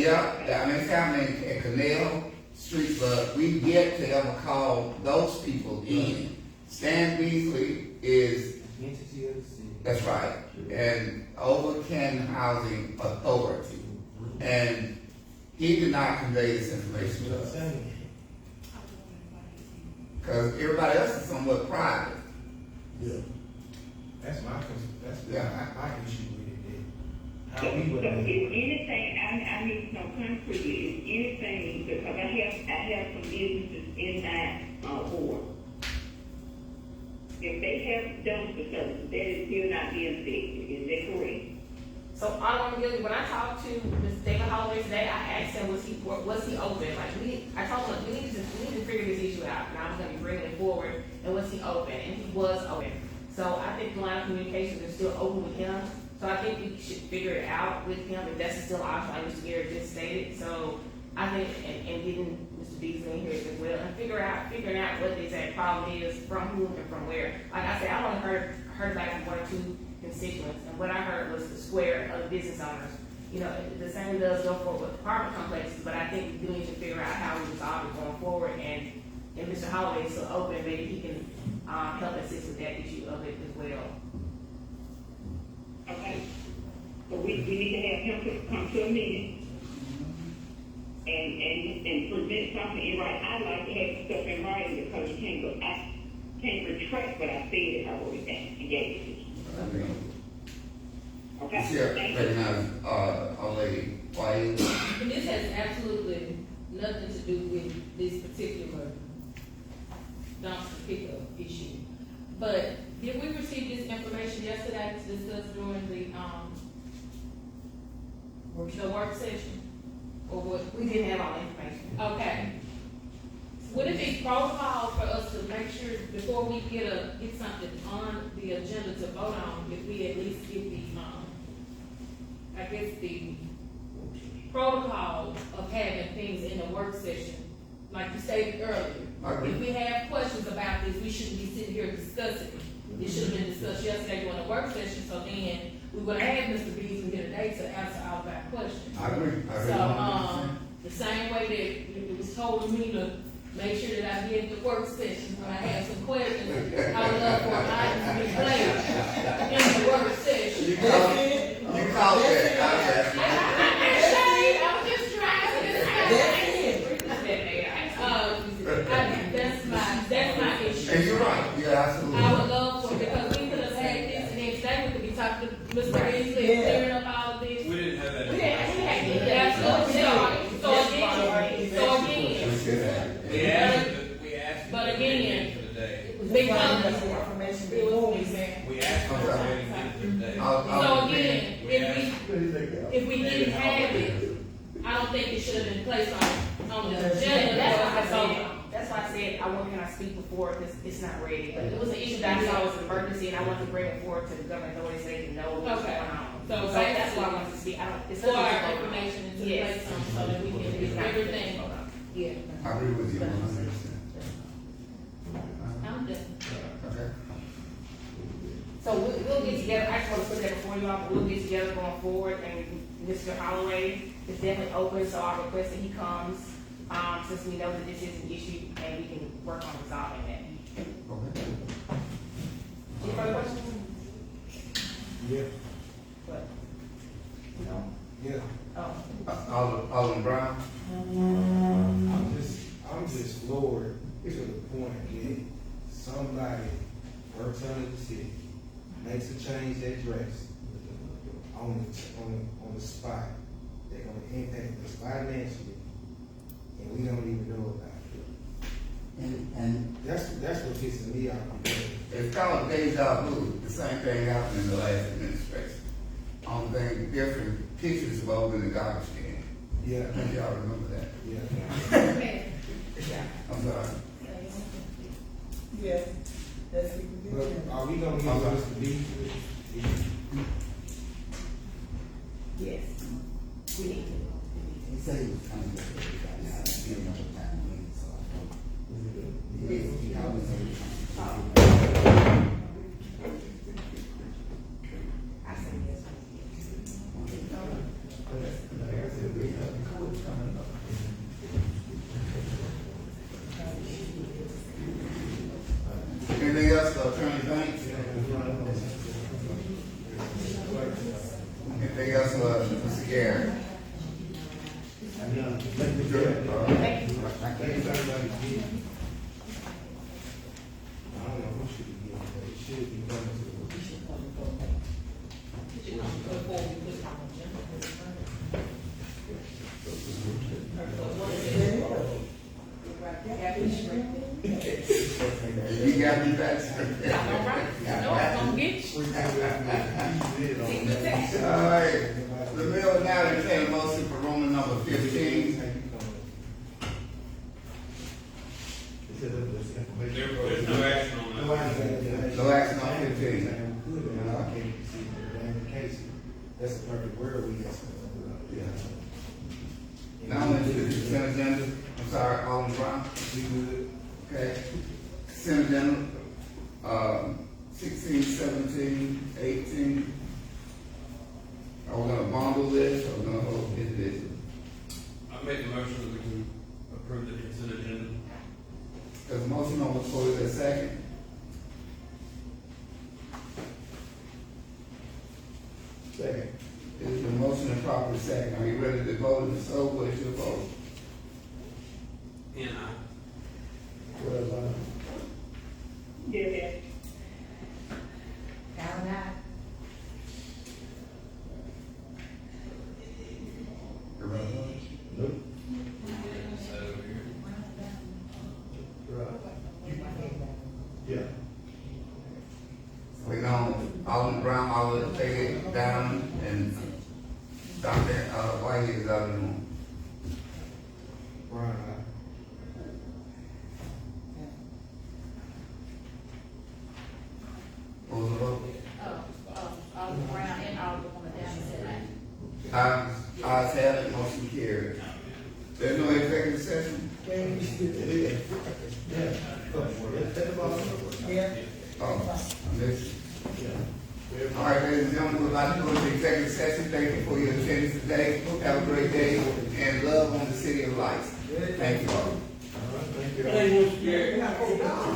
yeah, I mean, it's happening at Canal Street, but we yet to ever call those people in. Stan Beasley is, Entity of the city. that's right, and over Canton Housing Authority. And he did not convey this information to What I'm us, saying. because everybody else is somewhat private. That's my Yeah. my issue with it. How So we if would. anything, I need to know concretely, if anything, because I have some businesses in my, board. If they have dumpster services, that is still not being affected, is that correct? So when I talked to Mr. David Holloway today, I asked him, was he open? Like, I told him, we need to figure this issue out, and I was gonna be bringing it forward, and was he open? And he was open. So I think the line of communication is still open with him. So I think we should figure it out with him, if that's still an option, like Mr. Garrett just stated. So I think, and getting Mr. Beasley in here as well, and figuring out what the exact problem is, from whom and from where. Like I said, I only heard back from 1 or 2 constituents, and what I heard was the square of the business owners. You know, the same does go forward with apartment complexes, but I think we do need to figure out how we resolve it going forward, and Mr. Holloway is still open, maybe he can help assist with that issue of it as well. Okay. So we need to have him to come to a meeting and present something in writing. I'd like to have stuff in writing because I can't retract what I said if I wrote it down and gave it to you. Okay? Yeah, Thank you. recognize, our lady, White. And this has absolutely nothing to do with this particular dumpster pickup issue. But did we receive this information yesterday to discuss during the work session? Or what? We didn't have all the information. Okay. Would it be protocol for us to make sure before we get something on the agenda to vote on, if we at least get the, I guess the protocol of having things in the work session, like you stated earlier. If we have questions about this, we shouldn't be sitting here discussing it. It should have been discussed yesterday during the work session, so then we would have had Mr. Beasley here today to answer all of our questions. I agree. So, the same way that it was told to me to make sure that I get the work session when I have some questions, I would love for items to be placed in the work session. You called that. I was just trying to that's my issue. And you're right, you're absolutely I would right. love for, because we could have had this the next day, we could be talking to Mr. Beasley and clearing up all of this. We didn't have that. We absolutely, so again, We asked. But again, For the day. because Information it before was we missing. We asked for the day for the day. So again, if we didn't have it, I don't think it should have been placed on the agenda. That's why I said, can I speak before, because it's not ready. But it was an issue that I saw was an emergency, and I wanted to bring it forward to the government authorities so they can know what's Okay. going on. So that's why I wanted to speak. It's for our nothing to vote on. information and to Yes. place some, so that we can get everything. Yeah, I agree with you 100%. I'm done. Okay. So we'll get together, I just want to put that before you all, but we'll get together going forward, and Mr. Holloway is definitely open, so I request that he comes, since we know that this is an issue, and we can work on resolving that. Okay. Any further questions? Yeah, What? No? yeah. Oh. Alderman Brown? I'm just floored to the point that somebody works under the city, makes a change that dress on the spot, they're gonna impact us financially, and we don't even know about it. And That's what pisses me off. It's called deja vu. The same thing happened in the last administration. Only thing different, pictures of over in the garbage can. Yeah, I think y'all remember that. yeah. I'm sorry. Yes, that's what we do. But are we gonna get us to be? Yes. We need to. he said he was coming to see another time, so I he always said he was coming. I said yes. Anything else, Attorney Banks? Anything else, Mr. Gary? Good. All right. Thank you. I don't know who should be getting, but it should be coming to the. Before we put it on the agenda. You got me back. No, I'm gonna get you. All right. The bill now entertain a motion for Roman number 15. There's no action on that. No action on 15. That's a perfect word we have. Now let's do the consent agenda. I'm sorry, Alderman Brown. We good. Okay. Consent agenda, 16, 17, 18. Are we gonna bundle this or we gonna hold it individually? I make the motion that we can approve the consent agenda. There's a motion on the floor, is there a second? Second. There's been motion and properly second. Are you ready to vote? If so, what is your vote? And Yeah. Down that. Nope. Right. Yeah. We going Alderman Brown, Alderman Taylor, down, and Dr. White is out of the room. Brian, What was the vote? Alderman Brown and Alderman Down said aye. Ayes have it, motion carried. There's no executive session? It is. Yeah. It's at the bottom. Yeah. Oh, I missed it. Yeah. All right, ladies and gentlemen, we'd like to go into executive session. Thank you for your attendance today. Have a great day, and love on the City of Lights. Thank you all. All right, thank you.